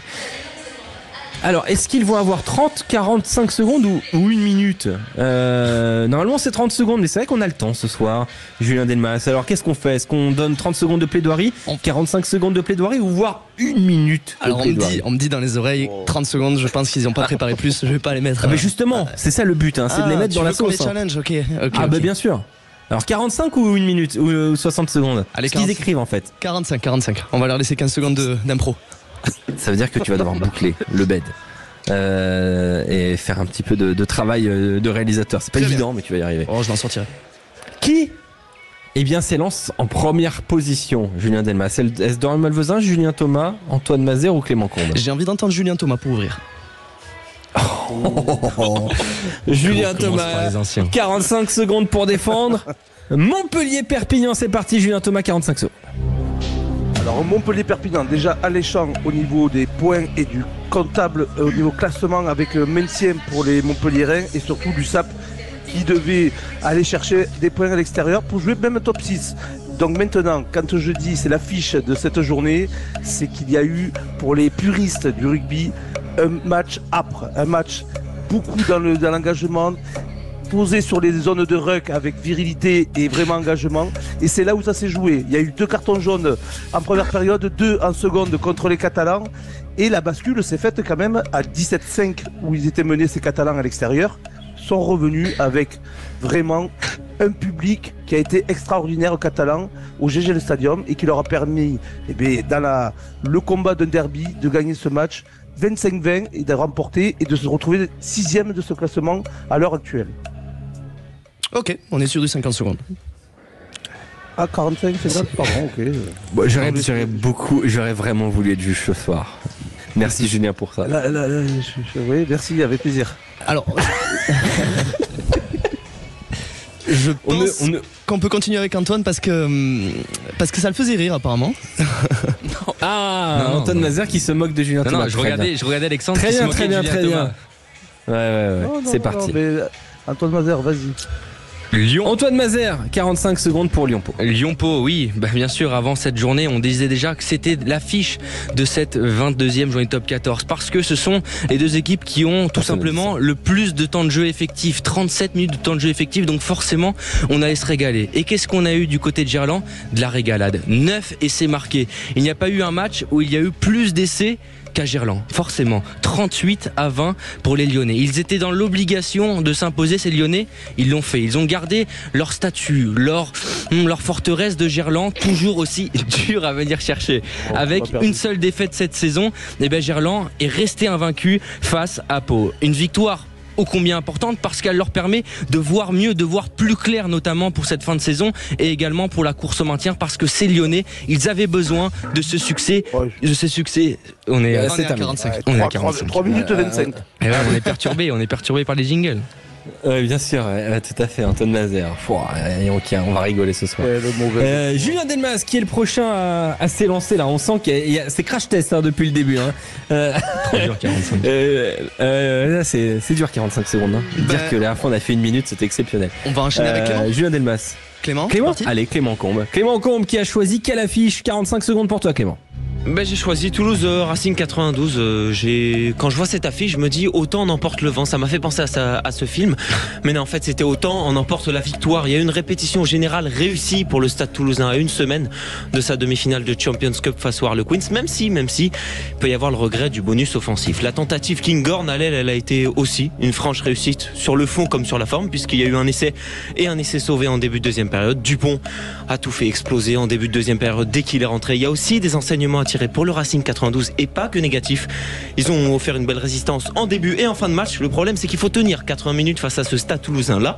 Alors, est-ce qu'ils vont avoir 30, 45 secondes ou 1 minute? Normalement, c'est 30 secondes, mais c'est vrai qu'on a le temps ce soir, Julien Delmas. Alors, qu'est-ce qu'on fait? Est-ce qu'on donne 30 secondes de plaidoirie, 45 secondes de plaidoirie ou voire 1 minute de Alors, plaidoirie? on me dit dans les oreilles 30 secondes, je pense qu'ils n'ont pas préparé plus, je vais pas les mettre. Mais justement, c'est ça le but, hein, c'est de les mettre dans la sauce. Challenge, ok. Bah bien sûr. Alors 45 ou 1 minute ou 60 secondes? Allez, ce qu'ils écrivent en fait. 45. On va leur laisser 15 secondes d'impro. Ça veut dire que tu vas devoir boucler le bed. Et faire un petit peu de travail de réalisateur. C'est pas évident, mais tu vas y arriver. Oh, je m'en sortirai. Qui s'élance en première position, Julien Delmas? Est-ce Dorian Malvezin, Julien Thomas, Antoine Mazère ou Clément Combe? J'ai envie d'entendre Julien Thomas pour ouvrir. Julien Thomas, 45 secondes pour défendre. Montpellier-Perpignan, c'est parti. Julien Thomas, 45 secondes. Alors Montpellier-Perpignan, déjà alléchant au niveau des points et du comptable au niveau classement avec le maintien pour les Montpelliérains et surtout l'USAP qui devait aller chercher des points à l'extérieur pour jouer même top 6. Donc maintenant, quand je dis c'est l'affiche de cette journée, c'est qu'il y a eu pour les puristes du rugby un match âpre, un match beaucoup dans l'engagement, posé sur les zones de ruck avec virilité et vraiment engagement. Et c'est là où ça s'est joué. Il y a eu 2 cartons jaunes en première période, 2 en seconde contre les Catalans. Et la bascule s'est faite quand même à 17-5 où ils étaient menés, ces Catalans à l'extérieur. Sont revenus avec vraiment un public qui a été extraordinaire aux Catalans au GGL Stadium et qui leur a permis, dans le combat d'un derby, de gagner ce match 25-20 et de remporter et de se retrouver 6e de ce classement à l'heure actuelle. Ok, on est sur du 50 secondes. Ah, 45 secondes, pardon, ok. Bon, j'aurais vraiment voulu être juge ce soir. Merci Julien pour ça. Oui, merci, avec plaisir. Alors, je pense qu'on peut continuer avec Antoine parce que ça le faisait rire apparemment. Antoine Mazère qui se moque de Julien Thomas. Non, je regardais Alexandre. Très bien. Ouais. C'est parti. Antoine Mazère, vas-y. Lyon. Antoine Mazère, 45 secondes pour Lyon-Pau. Lyon-Pau, oui, bien sûr, avant cette journée, on disait déjà que c'était l'affiche de cette 22e journée top 14 parce que ce sont les deux équipes qui ont tout simplement le plus de temps de jeu effectif, 37 minutes de temps de jeu effectif, donc forcément, on allait se régaler. Et qu'est-ce qu'on a eu du côté de Gerland? De la régalade. 9 essais marqués. Il n'y a pas eu un match où il y a eu plus d'essais qu'à Gerland, forcément. 38-20 pour les Lyonnais. Ils étaient dans l'obligation de s'imposer, ces Lyonnais. Ils l'ont fait. Ils ont gardé leur statut, leur forteresse de Gerland, toujours aussi dur à venir chercher. Avec une seule défaite cette saison, Gerland est resté invaincu face à Pau. Une victoire ô combien importante parce qu'elle leur permet de voir mieux, de voir plus clair, notamment pour cette fin de saison et également pour la course au maintien, parce que ces Lyonnais, ils avaient besoin de ce succès. On est à 45. On est à 45. 3 minutes 25. Et là, on est perturbé par les jingles. Oui, bien sûr, tout à fait, Antoine Mazère. On va rigoler ce soir. Julien Delmas, qui est le prochain à s'élancer là. On sent qu'il y a c'est crash test depuis le début. Très dur 45. Là, c'est dur 45 secondes. Dire que la fin on a fait 1 minute, c'était exceptionnel. On va enchaîner avec Clément. Julien Delmas. Clément. Allez, Clément Combe. Clément Combe qui a choisi quelle affiche? 45 secondes pour toi, Clément. J'ai choisi Toulouse Racing 92. Quand je vois cette affiche, je me dis autant on emporte le vent. Ça m'a fait penser à ce film. Mais non, en fait, c'était autant on emporte la victoire. Il y a eu une répétition générale réussie pour le Stade Toulousain à 1 semaine de sa demi-finale de Champions Cup face au Harlequins. Même si il peut y avoir le regret du bonus offensif. La tentative Kinghorn à l'aile, elle a été aussi une franche réussite sur le fond comme sur la forme, puisqu'il y a eu un essai sauvé en début de deuxième période. Dupont a tout fait exploser en début de deuxième période dès qu'il est rentré. Il y a aussi des enseignements à tirer pour le Racing 92 et pas que négatif. Ils ont offert une belle résistance en début et en fin de match. Le problème, c'est qu'il faut tenir 80 minutes face à ce Stade Toulousain là,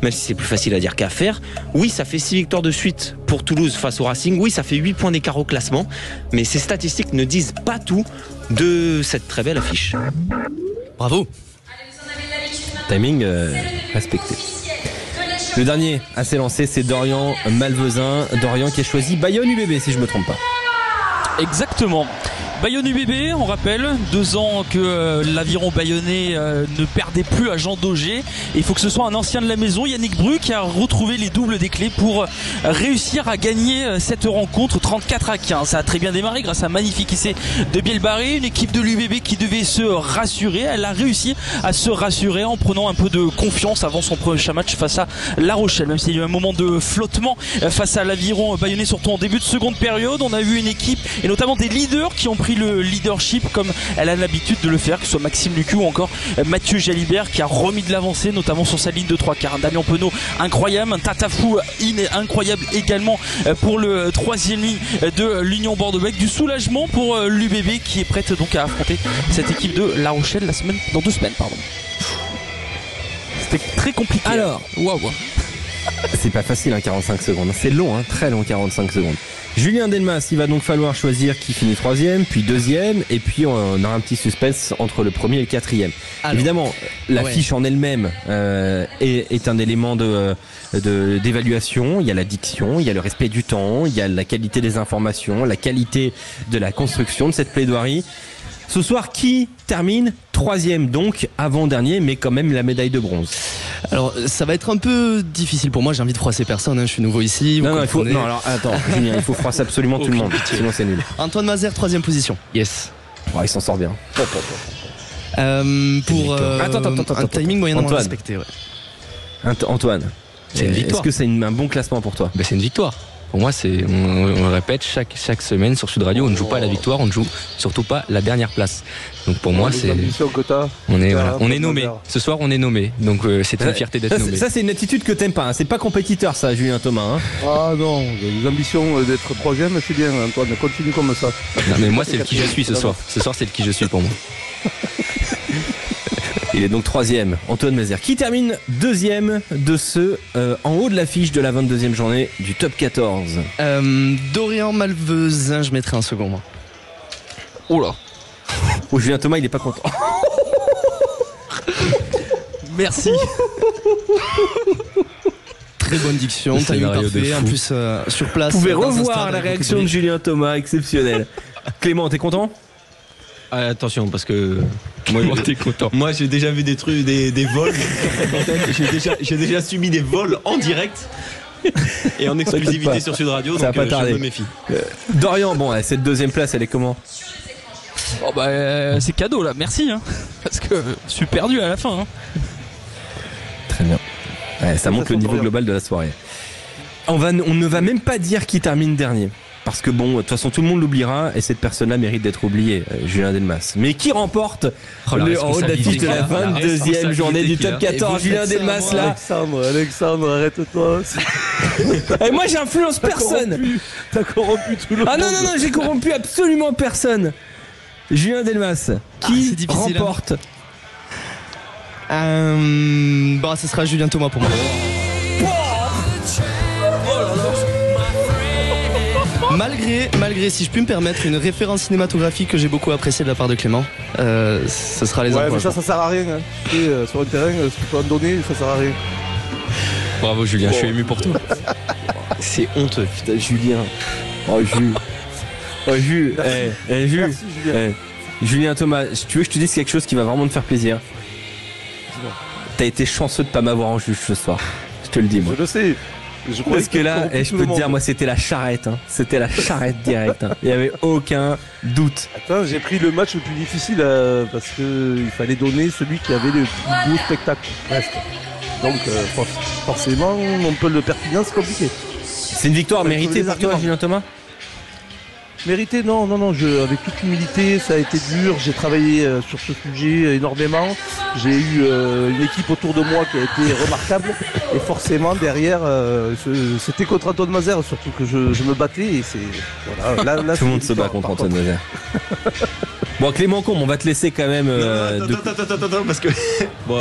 même si c'est plus facile à dire qu'à faire. Oui, ça fait 6 victoires de suite pour Toulouse face au Racing. Oui, ça fait 8 points d'écart au classement, mais ces statistiques ne disent pas tout de cette très belle affiche. Bravo. Timing respecté. Le dernier à s'élancer, c'est Dorian Malvezin. Dorian qui a choisi Bayonne UBB, si je me trompe pas. Exactement. Bayonne UBB, on rappelle, 2 ans que l'aviron bayonnais ne perdait plus à Jean Daugé. Et il faut que ce soit un ancien de la maison, Yannick Bru, qui a retrouvé les doubles des clés pour réussir à gagner cette rencontre 34-15. Ça a très bien démarré grâce à un magnifique essai de Bielbarré, une équipe de l'UBB qui devait se rassurer. Elle a réussi à se rassurer en prenant un peu de confiance avant son prochain match face à La Rochelle. Même s'il y a eu un moment de flottement face à l'aviron bayonnais, surtout en début de seconde période, on a vu une équipe et notamment des leaders qui ont pris le leadership comme elle a l'habitude de le faire, que ce soit Maxime Lucu ou encore Mathieu Jalibert qui a remis de l'avancée notamment sur sa ligne de 3/4. Damien Penaud incroyable, un Tatafou incroyable également pour le 3e ligne de l'Union Bordeaux-Bègles. Du soulagement pour l'UBB qui est prête donc à affronter cette équipe de La Rochelle dans 2 semaines. C'était très compliqué. Alors, c'est pas facile 45 secondes, c'est long, très long 45 secondes. Julien Delmas, il va donc falloir choisir qui finit 3e, puis 2e, et puis on a un petit suspense entre le 1er et le 4e. Alors, évidemment, l'affiche en elle-même est un élément d'évaluation. Il y a la diction, il y a le respect du temps, il y a la qualité des informations, la qualité de la construction de cette plaidoirie. Ce soir, qui termine 3e, donc avant-dernier, mais quand même la médaille de bronze? Alors, ça va être un peu difficile pour moi. J'ai envie de froisser personne. Je suis nouveau ici. Non, alors attends, Julien, il faut froisser absolument tout le monde. Sinon, c'est nul. Antoine Mazère, 3e position. Yes. Il s'en sort bien. Pour attends, un timing moyennement respecté. Antoine, c'est une victoire. Est-ce que c'est un bon classement pour toi? C'est une victoire. Pour moi, on le répète chaque semaine sur Sud Radio, on ne joue pas la victoire, on ne joue surtout pas la dernière place. Donc pour moi, on est nommé. Ce soir, on est nommé. Donc c'est une fierté d'être nommé. Ça, c'est une attitude que t'aimes pas. C'est pas compétiteur, ça, Julien Thomas. Ah non, les ambitions d'être 3e, c'est bien, Antoine. Continue comme ça. Non, mais moi, c'est le qui je suis ce soir. Ce soir, c'est le qui je suis pour moi. Il est donc 3e, Antoine Mazère, qui termine 2e de ce en haut de l'affiche de la 22e journée du top 14. Dorian Malvezin, je mettrai un second, moi. Oh là. Julien Thomas, il est pas content. Merci. Très bonne diction, t'as eu parfait. En plus, sur place. Vous pouvez revoir la réaction de Julien Thomas, exceptionnelle. Clément, t'es content? Attention, parce que moi j'ai déjà vu des trucs, des vols. J'ai déjà subi des vols en direct et en exclusivité sur Sud Radio, donc je me méfie. Dorian, cette 2e place, elle est comment? C'est cadeau là, merci parce que je suis perdu à la fin. Très bien. Ça montre le niveau global de la soirée. On ne va même pas dire qui termine dernier. Parce que de toute façon tout le monde l'oubliera et cette personne-là mérite d'être oubliée, Julien Delmas. Mais qui remporte le en haut de l'affiche de la 22e journée du top 14? Julien Delmas là. Alexandre, arrête-toi. Et moi j'influence personne. T'as corrompu tout le monde. Ah non, j'ai corrompu absolument personne. Julien Delmas, qui remporte Bah, ce sera Julien Thomas pour moi. Malgré, si je puis me permettre, une référence cinématographique que j'ai beaucoup appréciée de la part de Clément, ce sera les Ouais, mais ça sert à rien. Hein. Tu sais, sur le terrain, ce que tu peux en donner, ça sert à rien. Bravo Julien, je suis ému pour toi. C'est honteux, putain, Julien. Oh, Jules. Oh, Jules. Jules. Merci, Julien. Julien Thomas, tu veux que je te dise quelque chose qui va vraiment te faire plaisir? T'as été chanceux de pas m'avoir en juge ce soir. Je te le dis, moi. Je le sais. Parce que là, je peux te dire, moi, c'était la charrette. Hein. C'était la charrette directe. Hein. Il n'y avait aucun doute. Attends, j'ai pris le match le plus difficile parce qu'il fallait donner celui qui avait le plus beau spectacle. Presque. Donc, forcément, on peut le Perpignan, c'est compliqué. C'est une victoire méritée pour toi, Julien Thomas? Mérité, non, avec toute humilité, ça a été dur, j'ai travaillé sur ce sujet énormément, j'ai eu une équipe autour de moi qui a été remarquable, et forcément derrière, c'était contre Antoine Mazère surtout que je me battais, et c'est... Voilà, là, tout le monde se bat contre Antoine Mazère. Bon, Clément Combe, on va te laisser quand même... Attends, parce que... Bon,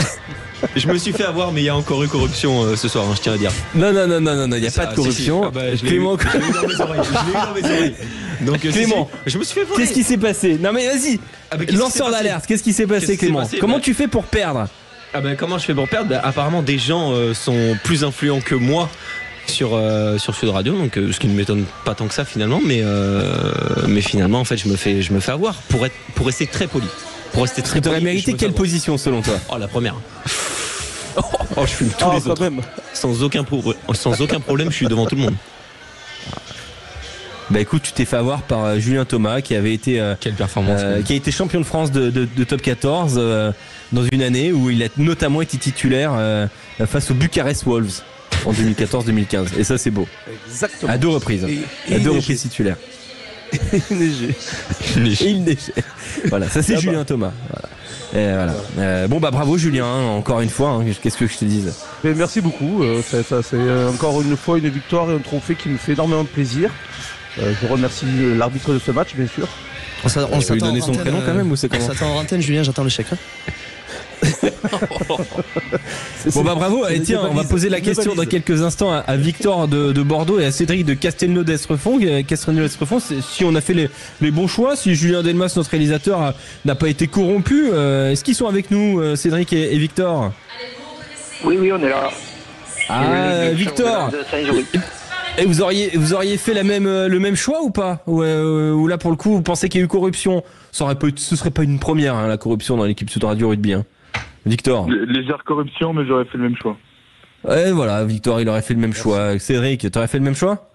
je me suis fait avoir, mais il y a encore eu corruption ce soir, hein, je tiens à dire. Non, il n'y a pas de corruption. Ah bah, Clément, je l'ai eu dans mes oreilles. Donc, Clément, je me suis fait voler. Qu'est-ce qui s'est passé? Non mais vas-y, lanceur d'alerte, qu'est-ce qui s'est passé, Clément? Comment tu fais pour perdre? Comment je fais pour perdre? Apparemment, des gens sont plus influents que moi sur Sud Radio, donc ce qui ne m'étonne pas tant que ça finalement, mais finalement en fait je me fais avoir pour rester très poli. Pour rester très poli. Tu aurais mérité quelle position selon toi? Oh, la première. Oh, je fume tous les autres. Même. Sans aucun problème, je suis devant tout le monde. Bah écoute, tu t'es fait avoir par Julien Thomas qui avait été quelle performance qui a été champion de France de top 14 dans une année où il a notamment été titulaire face aux Bucarest Wolves en 2014-2015, et ça c'est beau. Exactement. À 2 reprises. À 2 reprises titulaire. Il neigeait. Voilà, ça c'est Julien Thomas. Voilà. Et voilà. Bon bah bravo Julien, hein, encore une fois, hein, qu'est-ce que je te dise? Mais merci beaucoup, c'est encore une fois une victoire et un trophée qui me fait énormément de plaisir. Je remercie l'arbitre de ce match, bien sûr. On peut lui donner son prénom quand même, ou c'est comment? On s'attend en antenne, Julien, j'attends le chèque. Bon bah bravo, et tiens, on va poser la question dans quelques instants à Victor de Bordeaux et à Cédric de Castelnau d'Estrefond. Si on a fait les bons choix, si Julien Delmas, notre réalisateur, n'a pas été corrompu, est-ce qu'ils sont avec nous, Cédric et Victor? Oui, on est là. Ah, Victor, et vous auriez fait le même choix ou pas, ou là pour le coup vous pensez qu'il y a eu corruption? Ce serait pas une première, hein, la corruption dans l'équipe Sud Radio Rugby, hein. Victor. Légère corruption, mais j'aurais fait le même choix. Ouais, voilà, Victor, il aurait fait le même choix. Cédric, t'aurais fait le même choix?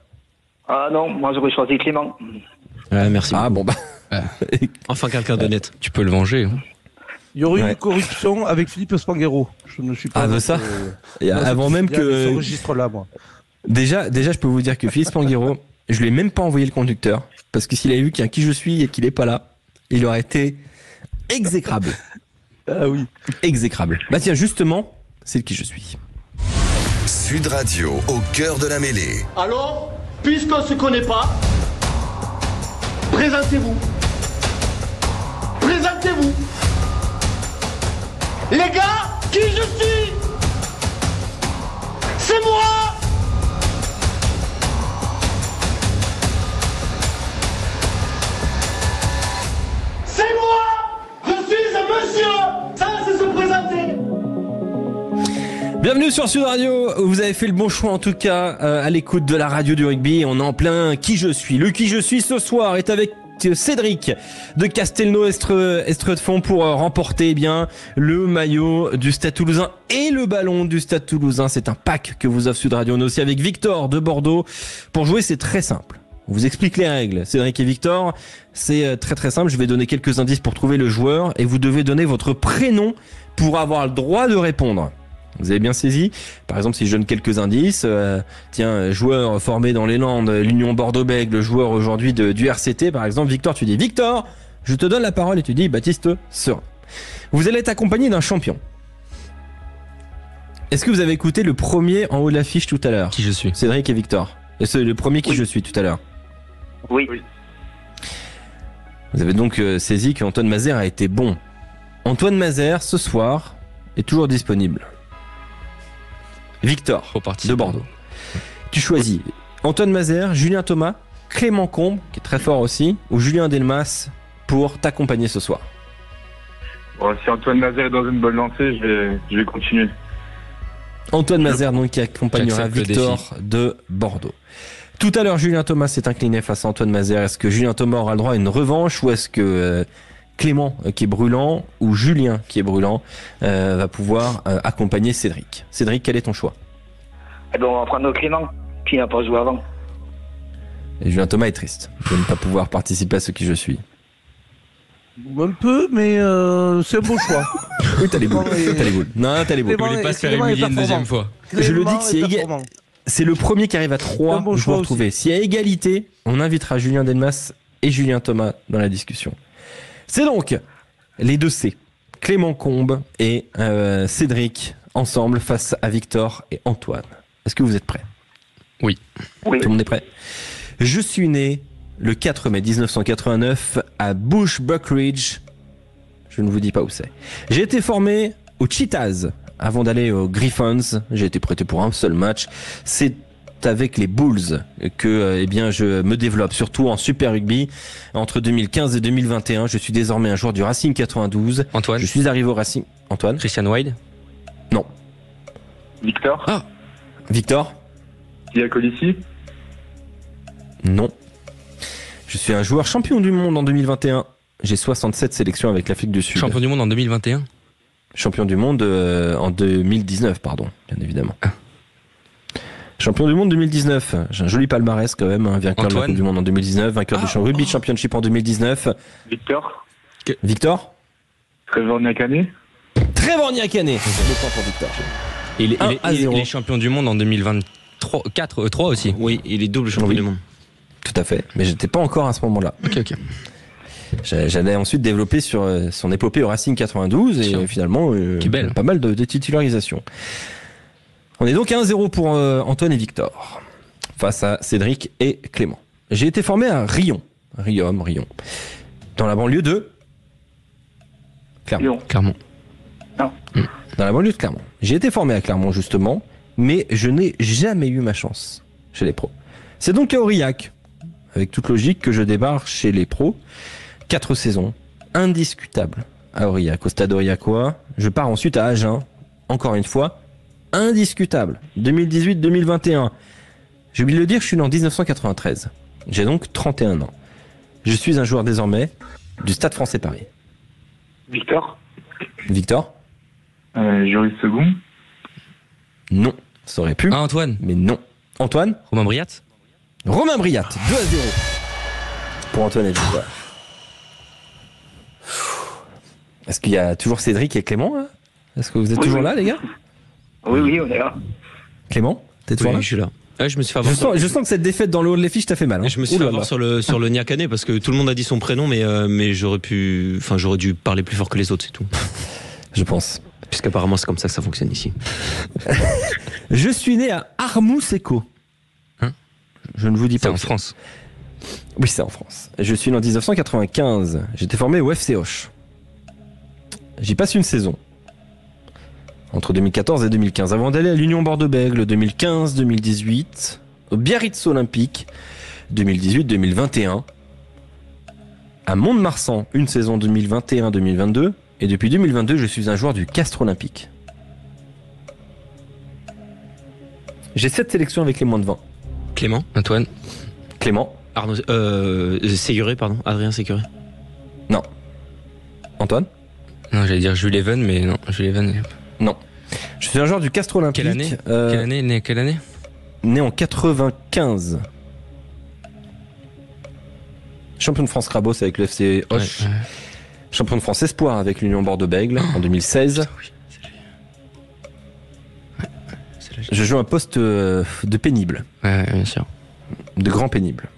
Ah non, moi j'aurais choisi Clément. Ouais, merci. Ah bon bah. Enfin quelqu'un d'honnête. Tu peux le venger. Hein. Il y aurait eu une corruption avec Philippe Spanghero. Je ne suis pas. Ah de ça. Avant même que. Ce registre-là, moi. Déjà, je peux vous dire que Philippe Spanghero, je lui ai même pas envoyé le conducteur, parce que s'il avait vu qu'il y a qui je suis et qu'il est pas là, il aurait été exécrable. Ah oui. Exécrable. Bah tiens, justement, c'est le qui je suis. Sud Radio, au cœur de la mêlée. Alors, puisqu'on se connaît pas, présentez-vous. Présentez-vous. Les gars, qui je suis? C'est moi! C'est moi! Je suis un monsieur! Ça, c'est se présenter! Bienvenue sur Sud Radio, vous avez fait le bon choix en tout cas à l'écoute de la radio du rugby. On est en plein qui je suis. Le qui je suis ce soir est avec Cédric de Castelnau Estrefond pour remporter le maillot du Stade Toulousain et le ballon du Stade Toulousain. C'est un pack que vous offre Sud Radio. On est aussi avec Victor de Bordeaux. Pour jouer, c'est très simple. On vous explique les règles, Cédric et Victor. C'est très très simple. Je vais donner quelques indices pour trouver le joueur et vous devez donner votre prénom pour avoir le droit de répondre. Vous avez bien saisi? Par exemple, si je donne quelques indices, joueur formé dans les Landes, l'Union Bordeaux-Bègles, joueur aujourd'hui du RCT, par exemple, Victor, tu dis Victor, je te donne la parole et tu dis Baptiste Serin. Vous allez être accompagné d'un champion. Est-ce que vous avez écouté le premier en haut de l'affiche tout à l'heure? Qui je suis? Cédric et Victor. Et c'est le premier qui je suis tout à l'heure. Oui. Vous avez donc saisi qu'Antoine Mazère a été bon. Antoine Mazère, ce soir, est toujours disponible. Victor de Bordeaux. Tu choisis Antoine Mazère, Julien Thomas, Clément Combe, qui est très fort aussi, ou Julien Delmas pour t'accompagner ce soir. Bon, si Antoine Mazère est dans une bonne lancée, je vais continuer. Antoine Mazère, donc, qui accompagnera Victor de Bordeaux. Tout à l'heure, Julien Thomas s'est incliné face à Antoine Mazère. Est-ce que Julien Thomas aura le droit à une revanche ou est-ce que Clément, qui est brûlant, ou Julien, qui est brûlant, va pouvoir accompagner Cédric? Cédric, quel est ton choix? Eh ben, on va prendre Clément, qui n'a pas joué avant. Et Julien Thomas est triste de ne pas pouvoir participer à ce qui je suis. Un peu, mais c'est un beau choix. Oui, t'as les boules. T'as les boules. Non, t'as les boules. Vous voulez pas se faire humilier une deuxième fois. Je le dis que c'est le premier qui arrive à 3 bon joueurs trouvés. S'il y a égalité, on invitera Julien Delmas et Julien Thomas dans la discussion. C'est donc les deux C, Clément Combe et Cédric, ensemble face à Victor et Antoine. Est-ce que vous êtes prêts? Oui. Tout le monde est prêt? Je suis né le 4 mai 1989 à Bushbuck-Ridge. Je ne vous dis pas où c'est. J'ai été formé aux Cheetahs avant d'aller aux Griffons. J'ai été prêté pour un seul match. C'est avec les Bulls que je me développe, surtout en Super Rugby. Entre 2015 et 2021, je suis désormais un joueur du Racing 92. Antoine. Je suis arrivé au Racing. Antoine. Christian Wade. Non. Victor. Ah. Victor. Colissi. Non. Je suis un joueur champion du monde en 2021. J'ai 67 sélections avec l'Afrique du Sud. Champion du monde en 2021. Champion du monde en 2019, pardon, bien évidemment. Champion du monde 2019. J'ai un joli palmarès quand même. Vainqueur de la Coupe du monde en 2019, vainqueur du Rugby Championship en 2019. Victor. Victor. Trevor Nyakane. Trevor Nyakane. Le point pour Victor. Il est champion du monde en 2023, 3 aussi. Oui, il est double champion du monde. Tout à fait, mais j'étais pas encore à ce moment-là. Ok. J'allais ensuite développer sur son épopée au Racing 92 et finalement pas mal de titularisations. On est donc à 1-0 pour Antoine et Victor face à Cédric et Clément. J'ai été formé à Riom, dans la banlieue de Clermont. Non. Dans la banlieue de Clermont. J'ai été formé à Clermont justement, mais je n'ai jamais eu ma chance chez les pros. C'est donc à Aurillac, avec toute logique, que je débarque chez les pros. 4 saisons, indiscutables à Aurillac, au stade aurillacois. Je pars ensuite à Agen, encore une fois, indiscutable. 2018-2021. J'ai oublié de le dire, je suis né en 1993. J'ai donc 31 ans. Je suis un joueur désormais du Stade Français Paris. Victor. Victor. Joris Second. Non, ça aurait pu. Antoine. Mais non. Antoine. Romain Briat. Romain Briat, 2-0 pour Antoine et Victor. Est-ce qu'il y a toujours Cédric et Clément là? Est-ce que vous êtes toujours là, les gars? Oui, on est là. Clément, t'es toujours là? Je suis là. Je me suis fait avoir je sens que cette défaite dans le haut de les fiches t'a fait mal. Hein. Je me suis fait avoir sur le Nyakane parce que tout le monde a dit son prénom, mais j'aurais dû parler plus fort que les autres, c'est tout. Je pense. Puisqu'apparemment c'est comme ça que ça fonctionne ici. Je suis né à Armouseco. Je ne vous dis pas. C'est en France. Oui, c'est en France. Je suis né en 1995. J'étais formé au FC Auch. J'y passe une saison. Entre 2014 et 2015. Avant d'aller à l'Union Bordeaux-Bègles 2015-2018. Au Biarritz Olympique 2018-2021. À Mont-de-Marsan, une saison 2021-2022. Et depuis 2022, je suis un joueur du Castres Olympique. J'ai 7 sélections avec les moins de 20. Clément. Antoine. Clément. Arnaud. Séguré, pardon. Adrien Séguré. Non. Antoine. Non, j'allais dire Jules Even, mais non. Jules Even. Non. Je suis un joueur du Castres Olympique. Quelle année né quelle année? Né en 95. Champion de France Crabos avec le FC Auch. Ouais. Champion de France Espoir avec l'Union Bordeaux-Bègles en 2016. Putain, oui. Je joue un poste de pénible. Ouais, bien sûr. De grand pénible.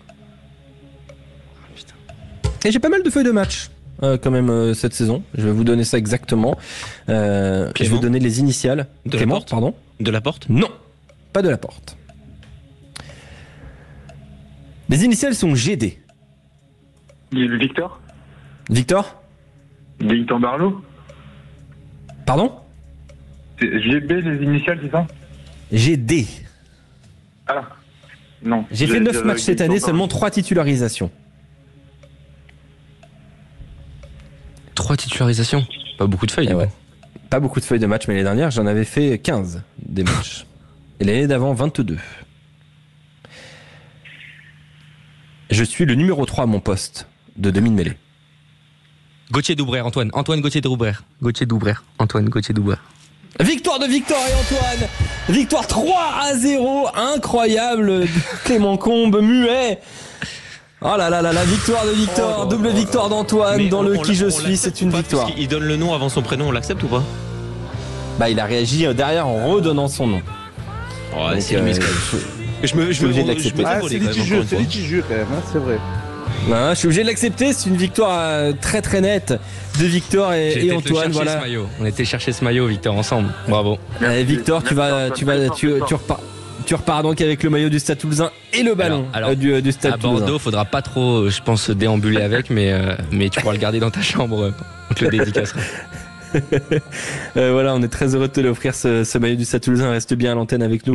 Et j'ai pas mal de feuilles de match quand même cette saison. Je vais vous donner ça exactement. Je vais vous donner les initiales. De Clément, la porte. pardon. De la porte. Non, pas de la porte. Les initiales sont GD. Victor. Victor. Gaëtan Barlow. Pardon? C'est GB, les initiales, c'est ça? GD. Ah, non. J'ai fait 9 matchs cette année, seulement 3 titularisations. 3 titularisations. Pas beaucoup de feuilles. Ouais. Pas beaucoup de feuilles de match, mais l'année dernière, j'en avais fait 15 des matchs. Et l'année d'avant, 22. Je suis le numéro 3 à mon poste de demi-mêlée. Gauthier Doubrer, Antoine. Antoine Gauthier Doubrer. Gauthier Doubrer. Antoine Gauthier Doubrer. Victoire de Victor et Antoine. Victoire 3-0. Incroyable. Clément Combe, muet. Oh là là là, la victoire de Victor. Double victoire d'Antoine dans le qui je suis. C'est une victoire. Il donne le nom avant son prénom, on l'accepte ou pas? Bah, il a réagi derrière en redonnant son nom. Oh, c'est limite quand même. Je suis obligé de l'accepter. C'est litigieux quand même, c'est vrai. Non, je suis obligé de l'accepter, c'est une victoire très très nette de Victor et Antoine. Voilà. On était chercher ce maillot, Victor, ensemble. Bravo. Victor, tu repars donc avec le maillot du Stade Toulousain et le ballon du Stade Toulousain. À Bordeaux, faudra pas trop, je pense, déambuler avec, mais tu pourras le garder dans ta chambre. On te le dédicacera. Voilà, on est très heureux de te l'offrir ce maillot du Stade Toulousain. Reste bien à l'antenne avec nous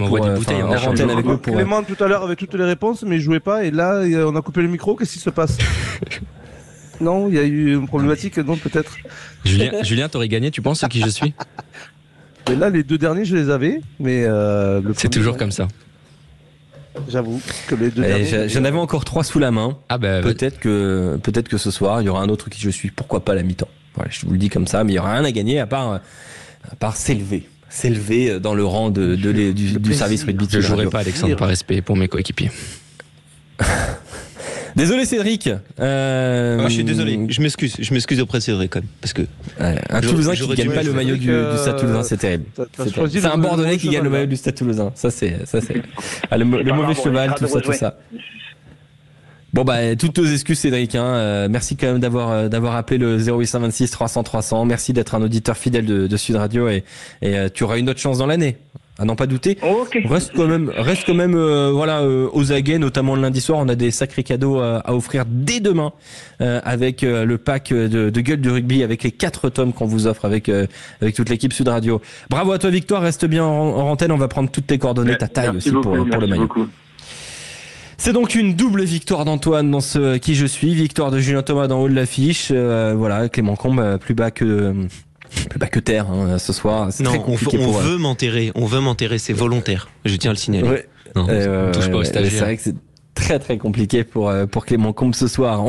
Clément tout à l'heure avait toutes les réponses, mais il jouait pas. Et là, on a coupé le micro. Qu'est-ce qui se passe? Non, il y a eu une problématique, non peut-être. Julien, t'aurais gagné, tu penses, qui je suis? Et là, les 2 derniers, je les avais, mais c'est toujours comme ça. J'avoue que les 2 derniers. J'en avais encore 3 sous la main. Ah bah, peut-être que ce soir, il y aura un autre qui je suis. Pourquoi pas à la mi-temps? Voilà, je vous le dis comme ça, mais il n'y aura rien à gagner à part s'élever dans le rang du service rugby. Je ne jouerai pas, Alexandre, par respect pour mes coéquipiers. Désolé Cédric. Je suis désolé, je m'excuse auprès de Cédric quand même. Parce que un Toulousain qui ne gagne pas le maillot du Stade Toulousain, c'est terrible. C'est un Bordelais qui gagne le maillot du Stade Toulousain. Ça c'est le mauvais cheval, tout ça. Bon bah toutes nos excuses Cédric, merci quand même d'avoir appelé le 0826 300 300. Merci d'être un auditeur fidèle de Sud Radio et tu auras une autre chance dans l'année. À n'en pas douter. Okay. Reste quand même aux aguets, notamment le lundi soir. On a des sacrés cadeaux à offrir dès demain avec le pack de gueule du rugby avec les 4 tomes qu'on vous offre avec toute l'équipe Sud Radio. Bravo à toi Victoire, reste bien en antenne. On va prendre toutes tes coordonnées, ta taille aussi pour le maillot. Beaucoup. C'est donc une double victoire d'Antoine dans ce qui je suis, victoire de Julien Thomas dans le haut de l'affiche. Voilà, Clément Combe plus bas que terre ce soir. C'est non, très compliqué on veut m'enterrer, c'est volontaire. Je tiens à le signaler. Ouais. Non, touche pas au stagiaire. C'est vrai que c'est très très compliqué pour Clément Combe ce soir.